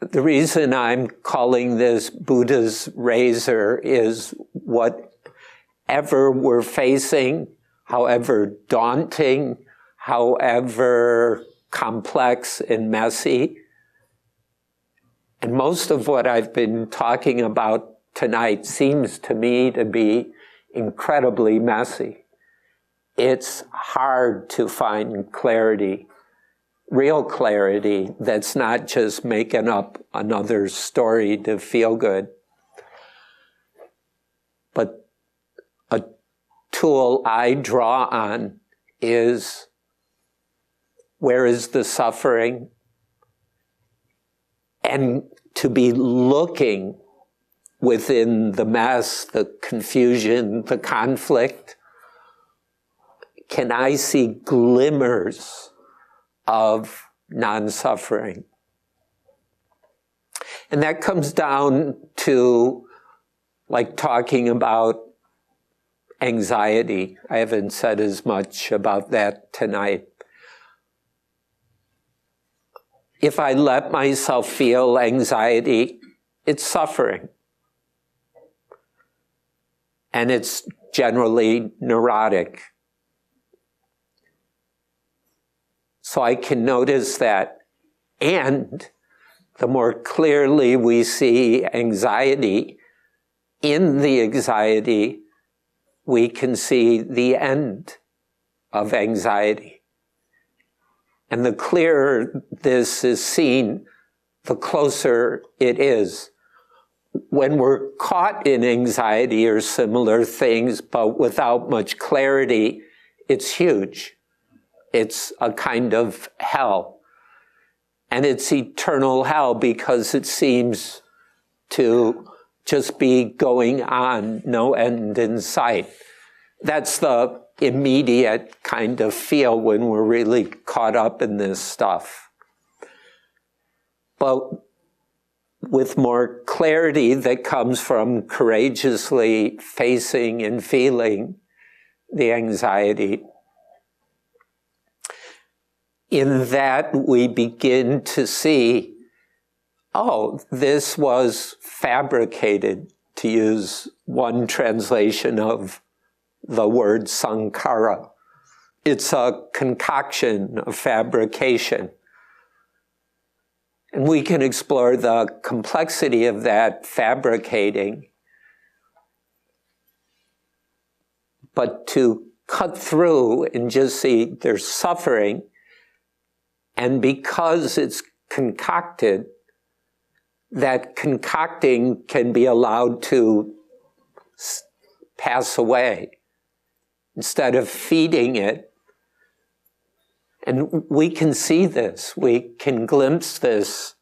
[SPEAKER 1] The reason I'm calling this Buddha's razor is whatever we're facing, however daunting, however complex and messy, and most of what I've been talking about tonight seems to me to be incredibly messy. It's hard to find clarity, real clarity, that's not just making up another story to feel good. But a tool I draw on is, where is the suffering? And to be looking within the mess, the confusion, the conflict, can I see glimmers of non-suffering? And that comes down to like talking about anxiety. I haven't said as much about that tonight. If I let myself feel anxiety, it's suffering. And it's generally neurotic. So I can notice that. And the more clearly we see anxiety, in the anxiety, we can see the end of anxiety. And the clearer this is seen, the closer it is. When we're caught in anxiety or similar things, but without much clarity, it's huge. It's a kind of hell. And it's eternal hell because it seems to just be going on, no end in sight. That's the immediate kind of feel when we're really caught up in this stuff. But with more clarity that comes from courageously facing and feeling the anxiety, in that we begin to see, oh, this was fabricated, to use one translation of the word Santikaro. It's a concoction, a fabrication. And we can explore the complexity of that fabricating. But to cut through and just see there's suffering, And because it's concocted, that concocting can be allowed to pass away instead of feeding it. And we can see this, we can glimpse this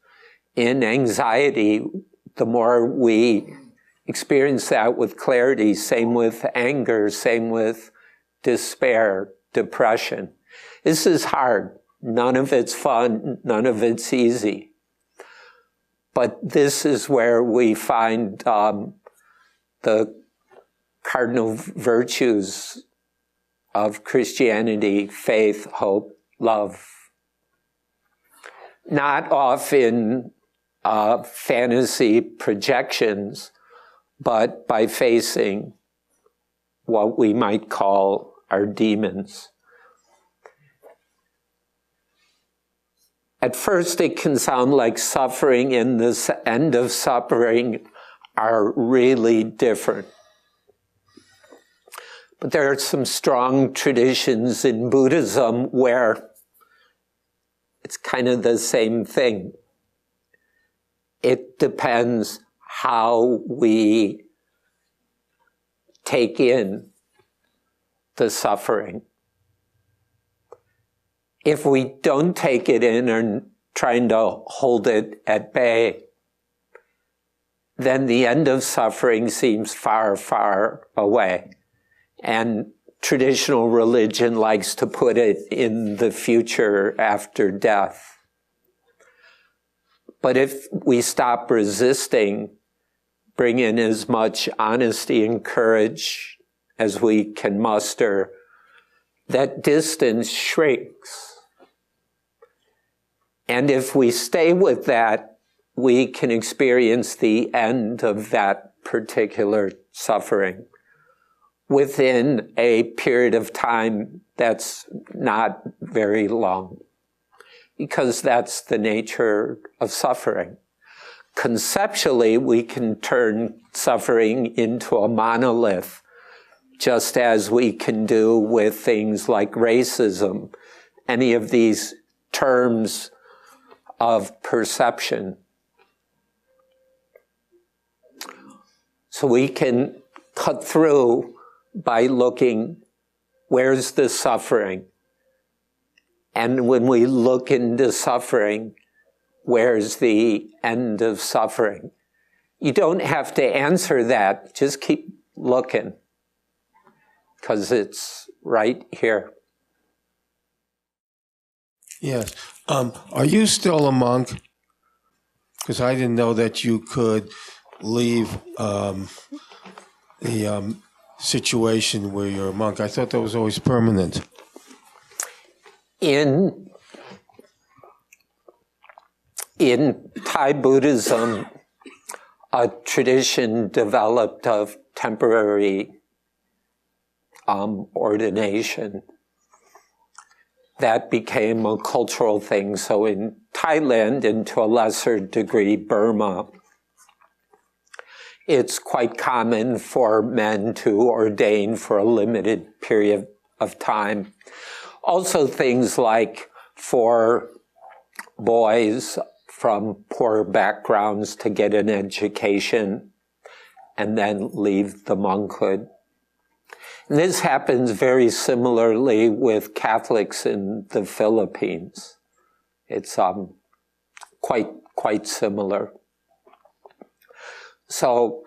[SPEAKER 1] in anxiety. The more we experience that with clarity, same with anger, same with despair, depression. This is hard. None of it's fun, none of it's easy. But this is where we find the cardinal virtues of Christianity: faith, hope, love. Not off in fantasy projections, but by facing what we might call our demons. At first, it can sound like suffering and this end of suffering are really different. But there are some strong traditions in Buddhism where it's kind of the same thing. It depends how we take in the suffering. If we don't take it in and trying to hold it at bay, then the end of suffering seems far, far away. And traditional religion likes to put it in the future after death. But if we stop resisting, bring in as much honesty and courage as we can muster, that distance shrinks. And if we stay with that, we can experience the end of that particular suffering within a period of time that's not very long, because that's the nature of suffering. Conceptually, we can turn suffering into a monolith, just as we can do with things like racism, any of these terms of perception. So we can cut through by looking, where's the suffering? And when we look into suffering, where's the end of suffering? You don't have to answer that, just keep looking, because it's right here.
[SPEAKER 2] Yes. Are you still a monk? Because I didn't know that you could leave the situation where you're a monk. I thought that was always permanent.
[SPEAKER 1] In Thai Buddhism, a tradition developed of temporary ordination that became a cultural thing. So in Thailand, and to a lesser degree Burma, it's quite common for men to ordain for a limited period of time. Also things like for boys from poor backgrounds to get an education and then leave the monkhood. And this happens very similarly with Catholics in the Philippines. It's quite similar. So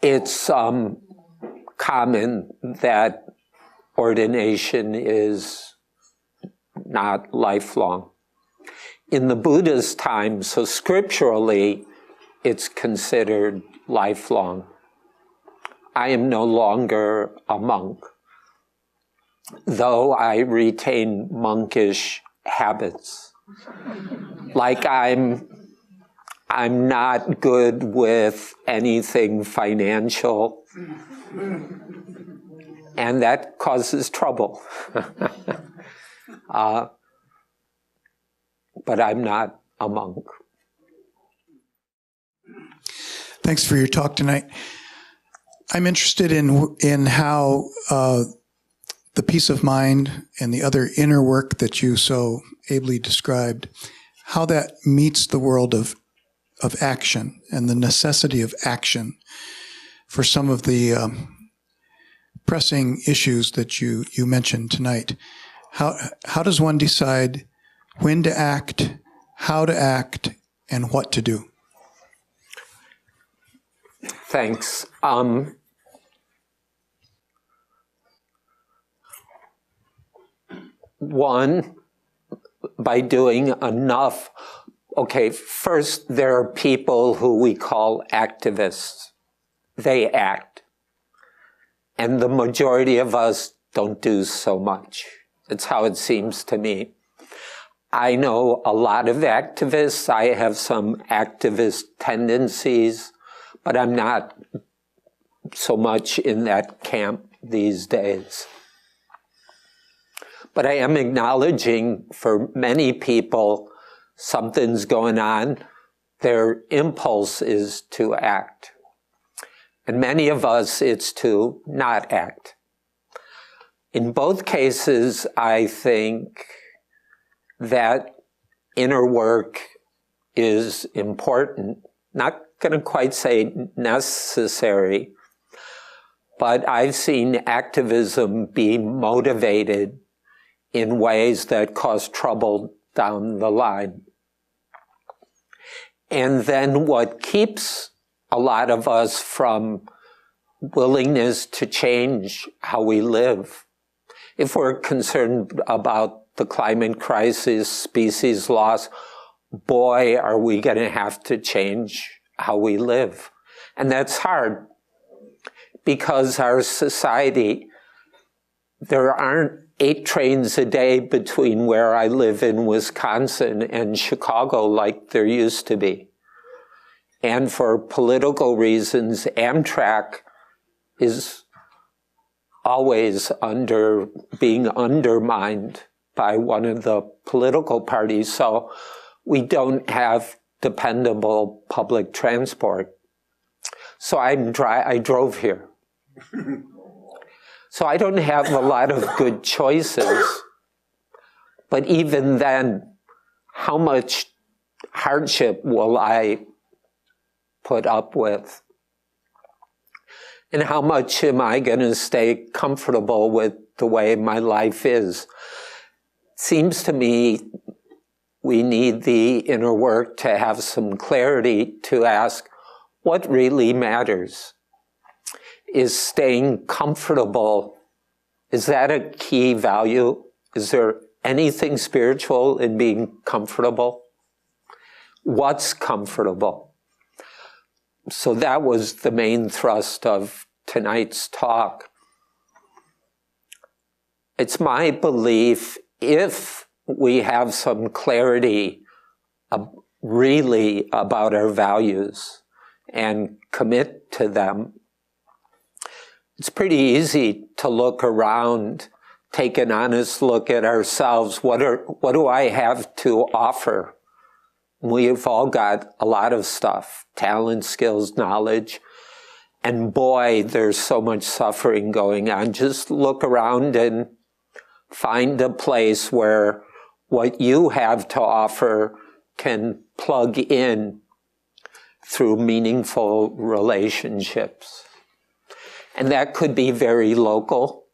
[SPEAKER 1] it's common that ordination is not lifelong. In the Buddhist time, so scripturally, it's considered lifelong. I am no longer a monk, though I retain monkish habits. Like I'm not good with anything financial, and that causes trouble. But I'm not a monk.
[SPEAKER 3] Thanks for your talk tonight. I'm interested in how the peace of mind and the other inner work that you so ably described, how that meets the world of action and the necessity of action for some of the pressing issues that you mentioned tonight. How does one decide when to act, how to act, and what to do?
[SPEAKER 1] Thanks. One, by doing enough. Okay, first, there are people who we call activists. They act. And the majority of us don't do so much. It's how it seems to me. I know a lot of activists. I have some activist tendencies, but I'm not so much in that camp these days. But I am acknowledging for many people, something's going on. Their impulse is to act. And many of us, it's to not act. In both cases, I think that inner work is important. Not going to quite say necessary, but I've seen activism be motivated in ways that cause trouble down the line. And then what keeps a lot of us from willingness to change how we live, if we're concerned about the climate crisis, species loss, boy, are we going to have to change how we live. And that's hard because our society, there aren't 8 trains a day between where I live in Wisconsin and Chicago like there used to be. And for political reasons, Amtrak is always being undermined by one of the political parties. So we don't have dependable public transport. So I drove here. So I don't have a lot of good choices. But even then, how much hardship will I put up with? And how much am I going to stay comfortable with the way my life is? Seems to me we need the inner work to have some clarity to ask what really matters. Is staying comfortable, is that a key value? Is there anything spiritual in being comfortable? What's comfortable? So that was the main thrust of tonight's talk. It's my belief, if we have some clarity really about our values and commit to them, it's pretty easy to look around, take an honest look at ourselves. What do I have to offer? We've all got a lot of stuff, talent, skills, knowledge. And boy, there's so much suffering going on. Just look around and find a place where what you have to offer can plug in through meaningful relationships. And that could be very local,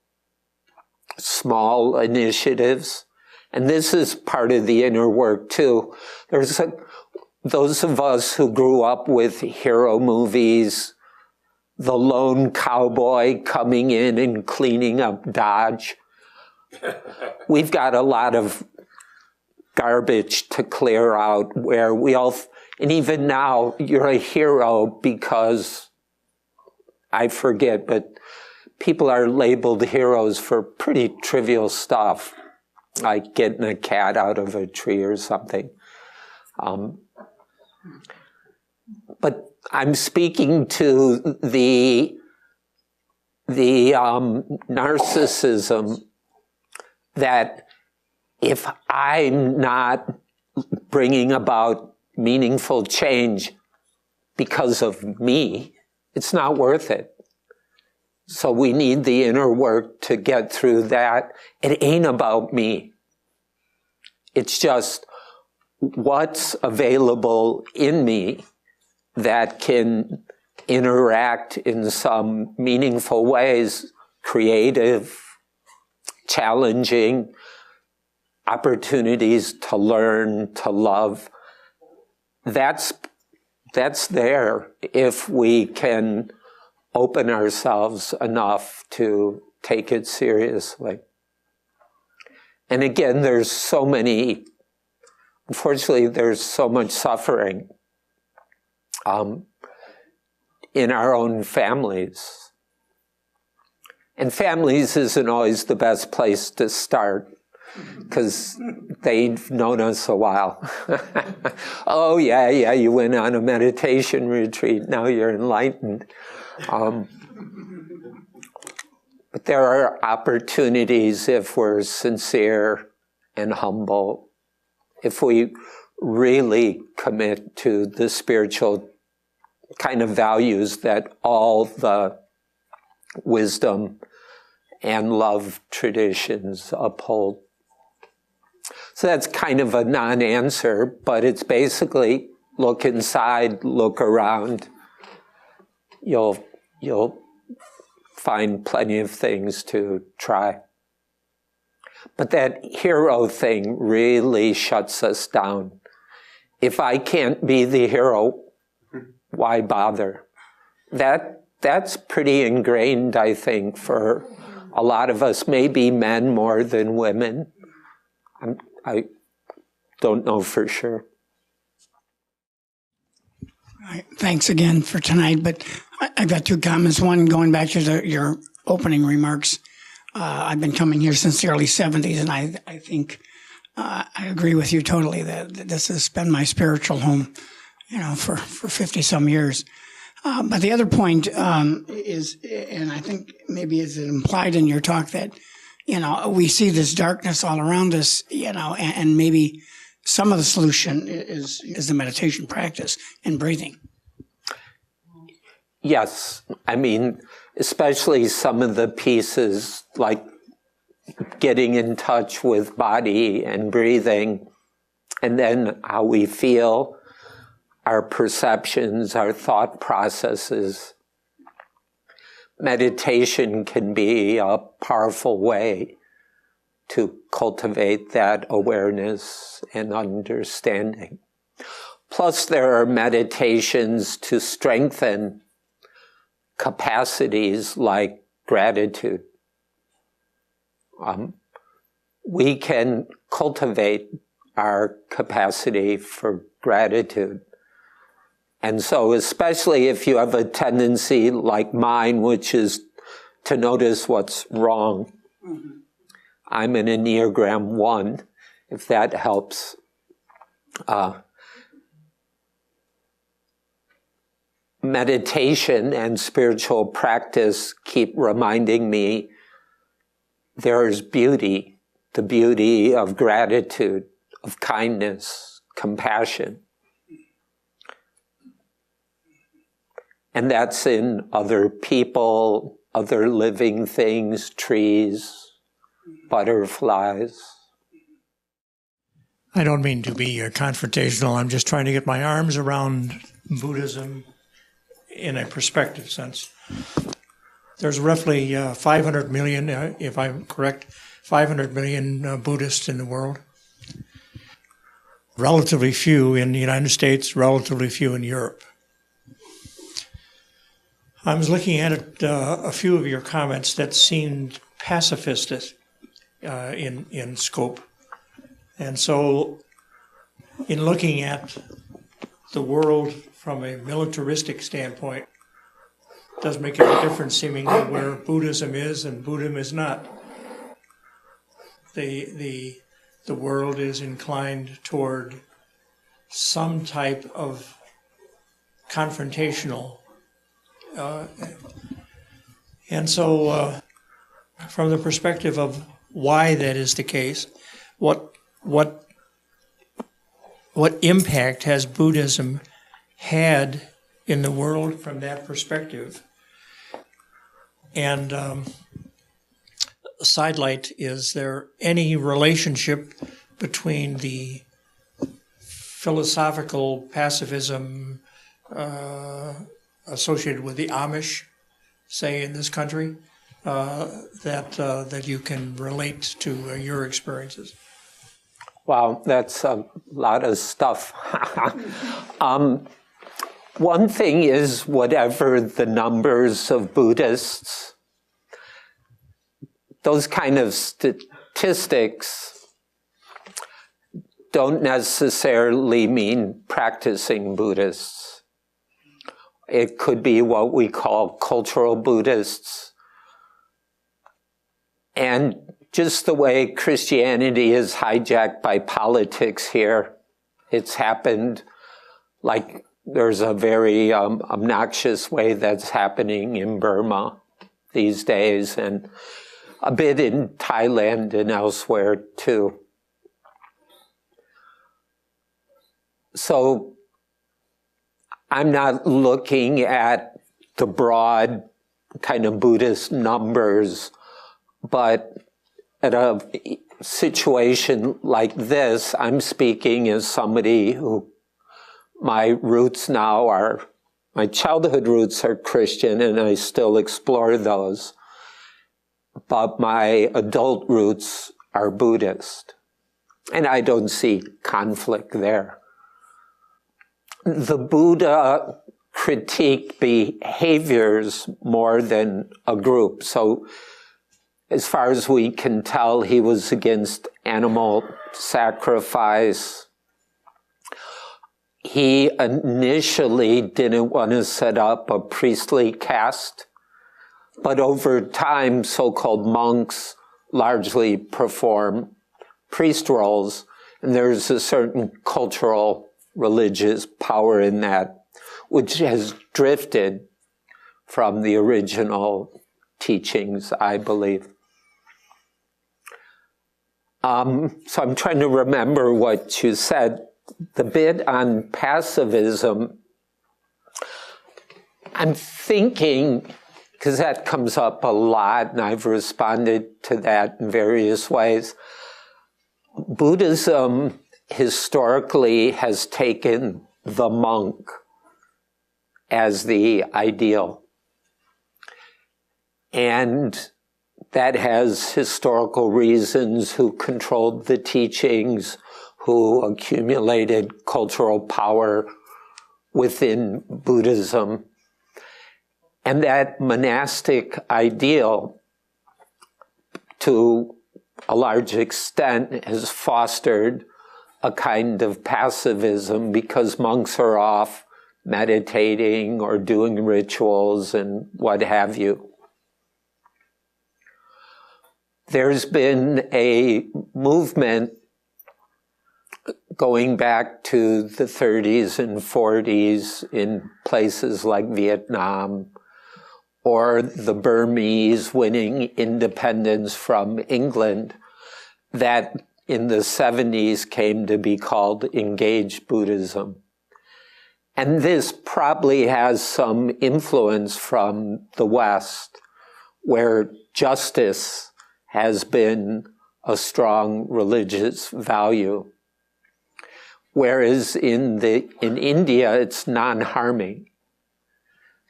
[SPEAKER 1] small initiatives. And this is part of the inner work too. There's those of us who grew up with hero movies, the lone cowboy coming in and cleaning up Dodge. We've got a lot of garbage to clear out where and even now you're a hero because, I forget, but people are labeled heroes for pretty trivial stuff, like getting a cat out of a tree or something. But I'm speaking to the narcissism that if I'm not bringing about meaningful change because of me, it's not worth it. So we need the inner work to get through that. It ain't about me. It's just what's available in me that can interact in some meaningful ways, creative, challenging, opportunities to learn, to love. That's there if we can open ourselves enough to take it seriously. And again, unfortunately, there's so much suffering in our own families. And families isn't always the best place to start, because they've known us a while. Oh, yeah, you went on a meditation retreat, now you're enlightened. But there are opportunities if we're sincere and humble, if we really commit to the spiritual kind of values that all the wisdom and love traditions uphold. So that's kind of a non-answer, but it's basically look inside, look around. You'll find plenty of things to try. But that hero thing really shuts us down. If I can't be the hero, why bother? That's pretty ingrained, I think, for a lot of us, maybe men more than women. I don't know for sure.
[SPEAKER 4] Right. Thanks again for tonight, but I've got two comments. One, going back to your opening remarks, I've been coming here since the early 70s, and I think I agree with you totally that this has been my spiritual home, for 50-some years. But the other point is, and I think maybe it's implied in your talk that, we see this darkness all around us, and maybe some of the solution is the meditation practice and breathing.
[SPEAKER 1] Yes. I mean, especially some of the pieces like getting in touch with body and breathing, and then how we feel, our perceptions, our thought processes. Meditation can be a powerful way to cultivate that awareness and understanding. Plus, there are meditations to strengthen capacities like gratitude. We can cultivate our capacity for gratitude. And so, especially if you have a tendency like mine, which is to notice what's wrong. Mm-hmm. I'm an Enneagram 1, if that helps. Meditation and spiritual practice keep reminding me there's beauty, the beauty of gratitude, of kindness, compassion. And that's in other people, other living things, trees, butterflies.
[SPEAKER 5] I don't mean to be confrontational. I'm just trying to get my arms around Buddhism in a perspective sense. There's roughly 500 million, if I'm correct, 500 million Buddhists in the world. Relatively few in the United States, relatively few in Europe. I was looking at a few of your comments that seemed pacifist in scope. And so in looking at the world from a militaristic standpoint, it does make a difference seemingly where Buddhism is and Buddhism is not. The world is inclined toward some type of confrontational. And so from the perspective of why that is the case, what impact has Buddhism had in the world from that perspective? And sidelight, is there any relationship between the philosophical pacifism associated with the Amish, say in this country, that you can relate to your experiences?
[SPEAKER 1] Wow, that's a lot of stuff. One thing is, whatever the numbers of Buddhists, those kind of statistics don't necessarily mean practicing Buddhists. It could be what we call cultural Buddhists. And just the way Christianity is hijacked by politics here, it's happened like there's a very obnoxious way that's happening in Burma these days, and a bit in Thailand and elsewhere too. So I'm not looking at the broad kind of Buddhist numbers, but at a situation like this, I'm speaking as somebody who, my childhood roots are Christian, and I still explore those, but my adult roots are Buddhist, and I don't see conflict there. The Buddha critiqued behaviors more than a group, so as far as we can tell, he was against animal sacrifice. He initially didn't want to set up a priestly caste, but over time, so-called monks largely perform priest roles, and there's a certain cultural, religious power in that, which has drifted from the original teachings, I believe. So I'm trying to remember what you said. The bit on pacifism, I'm thinking, because that comes up a lot, and I've responded to that in various ways. Buddhism historically has taken the monk as the ideal. And that has historical reasons: who controlled the teachings, who accumulated cultural power within Buddhism. And that monastic ideal, to a large extent, has fostered a kind of pacifism, because monks are off meditating or doing rituals and what have you. There's been a movement going back to the 30s and 40s in places like Vietnam, or the Burmese winning independence from England, that in the 70s came to be called engaged Buddhism. And this probably has some influence from the West, where justice has been a strong religious value. Whereas in India, it's non-harming.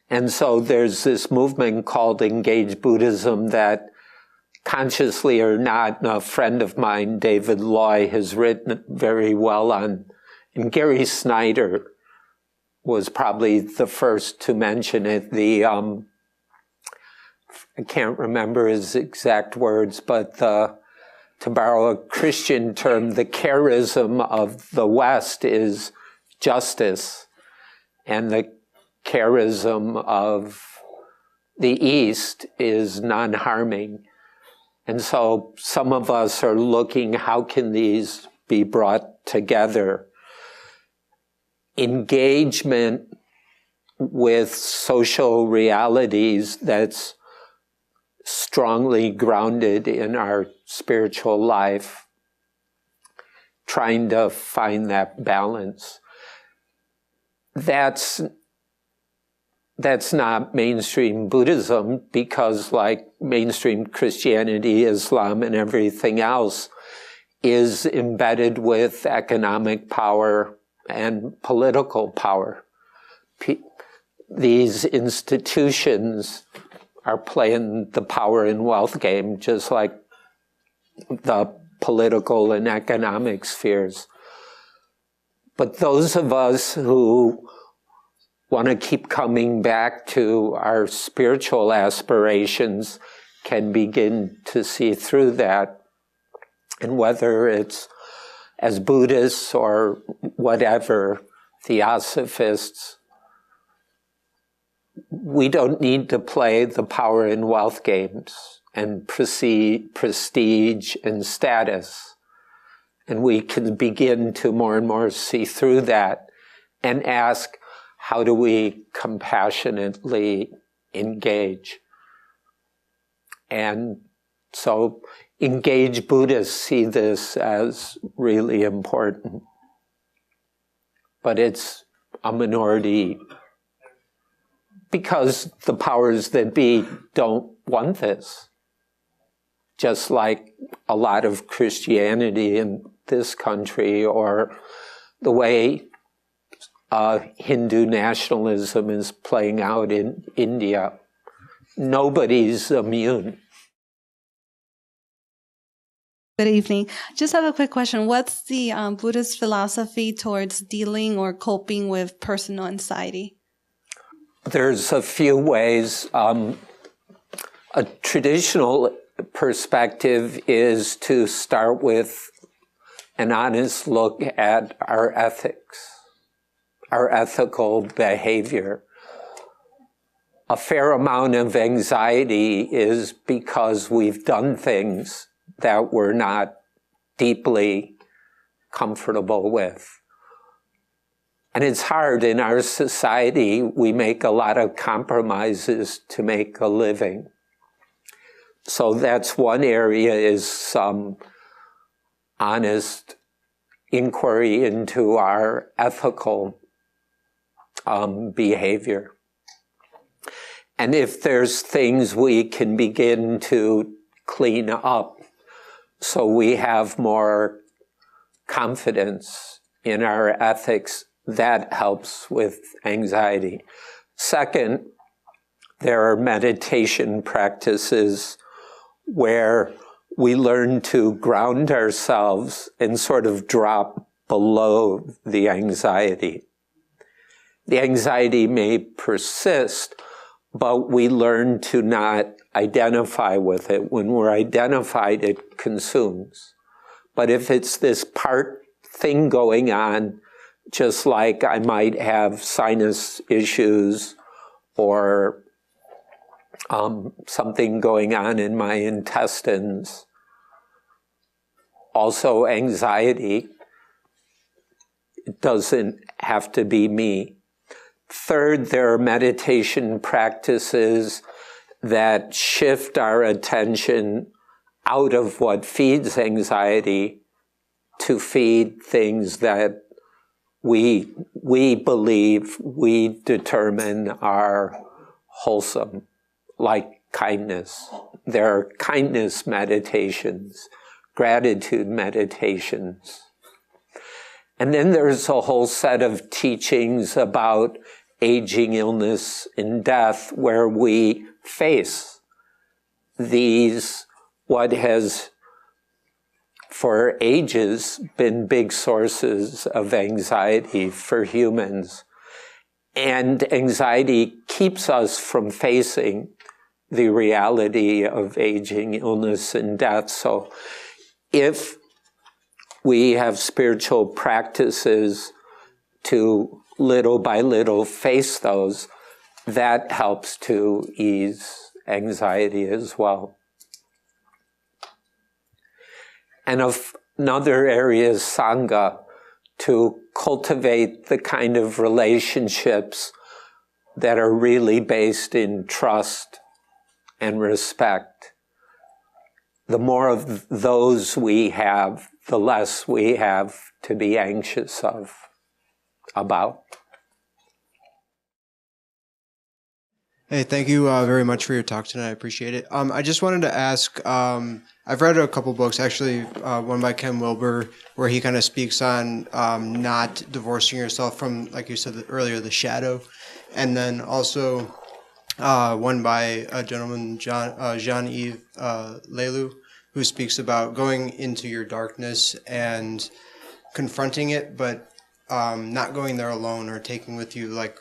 [SPEAKER 1] And so there's this movement called engaged Buddhism that, consciously or not, a friend of mine, David Loy, has written very well on, and Gary Snyder was probably the first to mention it. I can't remember his exact words, but to borrow a Christian term, the charism of the West is justice, and the charism of the East is non-harming. And so some of us are looking, how can these be brought together? Engagement with social realities that's strongly grounded in our spiritual life, trying to find that balance. That's that's not mainstream Buddhism, because like mainstream Christianity, Islam, and everything else is embedded with economic power and political power. These institutions are playing the power and wealth game, just like the political and economic spheres. But those of us who want to keep coming back to our spiritual aspirations can begin to see through that. And whether it's as Buddhists or whatever, Theosophists, we don't need to play the power and wealth games and prestige and status. And we can begin to more and more see through that and ask, how do we compassionately engage? And so engaged Buddhists see this as really important. But it's a minority because the powers that be don't want this. Just like a lot of Christianity in this country, or the way Hindu nationalism is playing out in India. Nobody's immune.
[SPEAKER 6] Good evening. Just have a quick question. What's the Buddhist philosophy towards dealing or coping with personal anxiety?
[SPEAKER 1] There's a few ways. A traditional perspective is to start with an honest look at our ethics, our ethical behavior. A fair amount of anxiety is because we've done things that we're not deeply comfortable with. And it's hard in our society. We make a lot of compromises to make a living. So that's one area, is some honest inquiry into our ethical behavior. And if there's things we can begin to clean up so we have more confidence in our ethics, that helps with anxiety. Second, there are meditation practices where we learn to ground ourselves and sort of drop below the anxiety. The anxiety may persist, but we learn to not identify with it. When we're identified, it consumes. But if it's this part thing going on, just like I might have sinus issues or something going on in my intestines, also anxiety, it doesn't have to be me. Third, there are meditation practices that shift our attention out of what feeds anxiety to feed things that we believe, we determine are wholesome, like kindness. There are kindness meditations, gratitude meditations. And then there's a whole set of teachings about aging, illness, and death, where we face these, what has for ages been big sources of anxiety for humans. And anxiety keeps us from facing the reality of aging, illness, and death. So if we have spiritual practices to little by little face those, that helps to ease anxiety as well. And another area is Sangha, to cultivate the kind of relationships that are really based in trust and respect. The more of those we have, the less we have to be anxious about.
[SPEAKER 7] Hey, thank you very much for your talk tonight. I appreciate it. I just wanted to ask, I've read a couple books, actually, one by Ken Wilber, where he kind of speaks on not divorcing yourself from, like you said earlier, the shadow. And then also one by a gentleman, Jean-Yves Lelou, who speaks about going into your darkness and confronting it, but not going there alone or taking with you, like,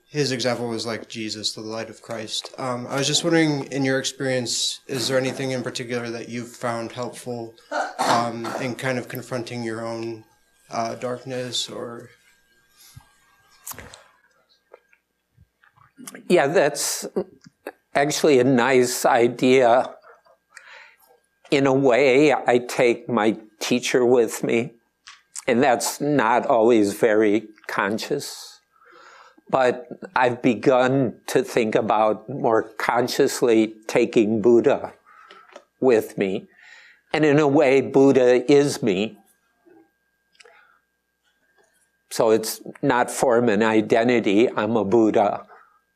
[SPEAKER 7] his example was like Jesus, the light of Christ. I was just wondering, in your experience, is there anything in particular that you've found helpful in kind of confronting your own darkness or?
[SPEAKER 1] Yeah, that's actually a nice idea. In a way, I take my teacher with me, and that's not always very conscious. But I've begun to think about more consciously taking Buddha with me. And in a way, Buddha is me. So it's not form and identity, I'm a Buddha,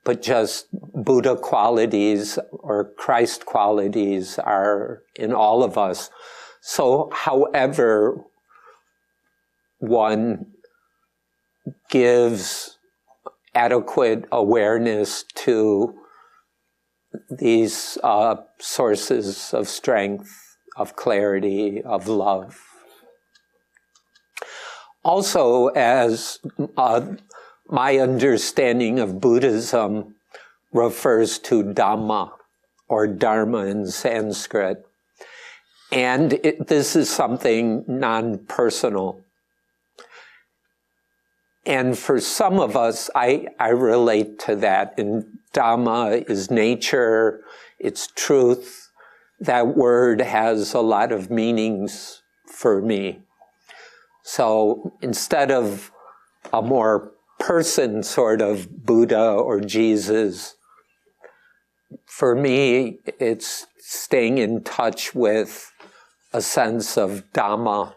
[SPEAKER 1] but just Buddha qualities or Christ qualities are in all of us. So however one gives adequate awareness to these sources of strength, of clarity, of love. Also, as my understanding of Buddhism refers to Dhamma, or Dharma in Sanskrit, and this is something non-personal. And for some of us, I relate to that. And Dhamma is nature, it's truth. That word has a lot of meanings for me. So instead of a more person sort of Buddha or Jesus, for me, it's staying in touch with a sense of Dhamma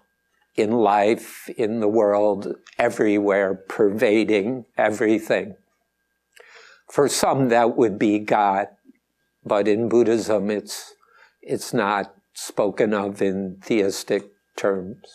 [SPEAKER 1] in life, in the world, everywhere, pervading everything. For some, that would be God, but in Buddhism, it's not spoken of in theistic terms.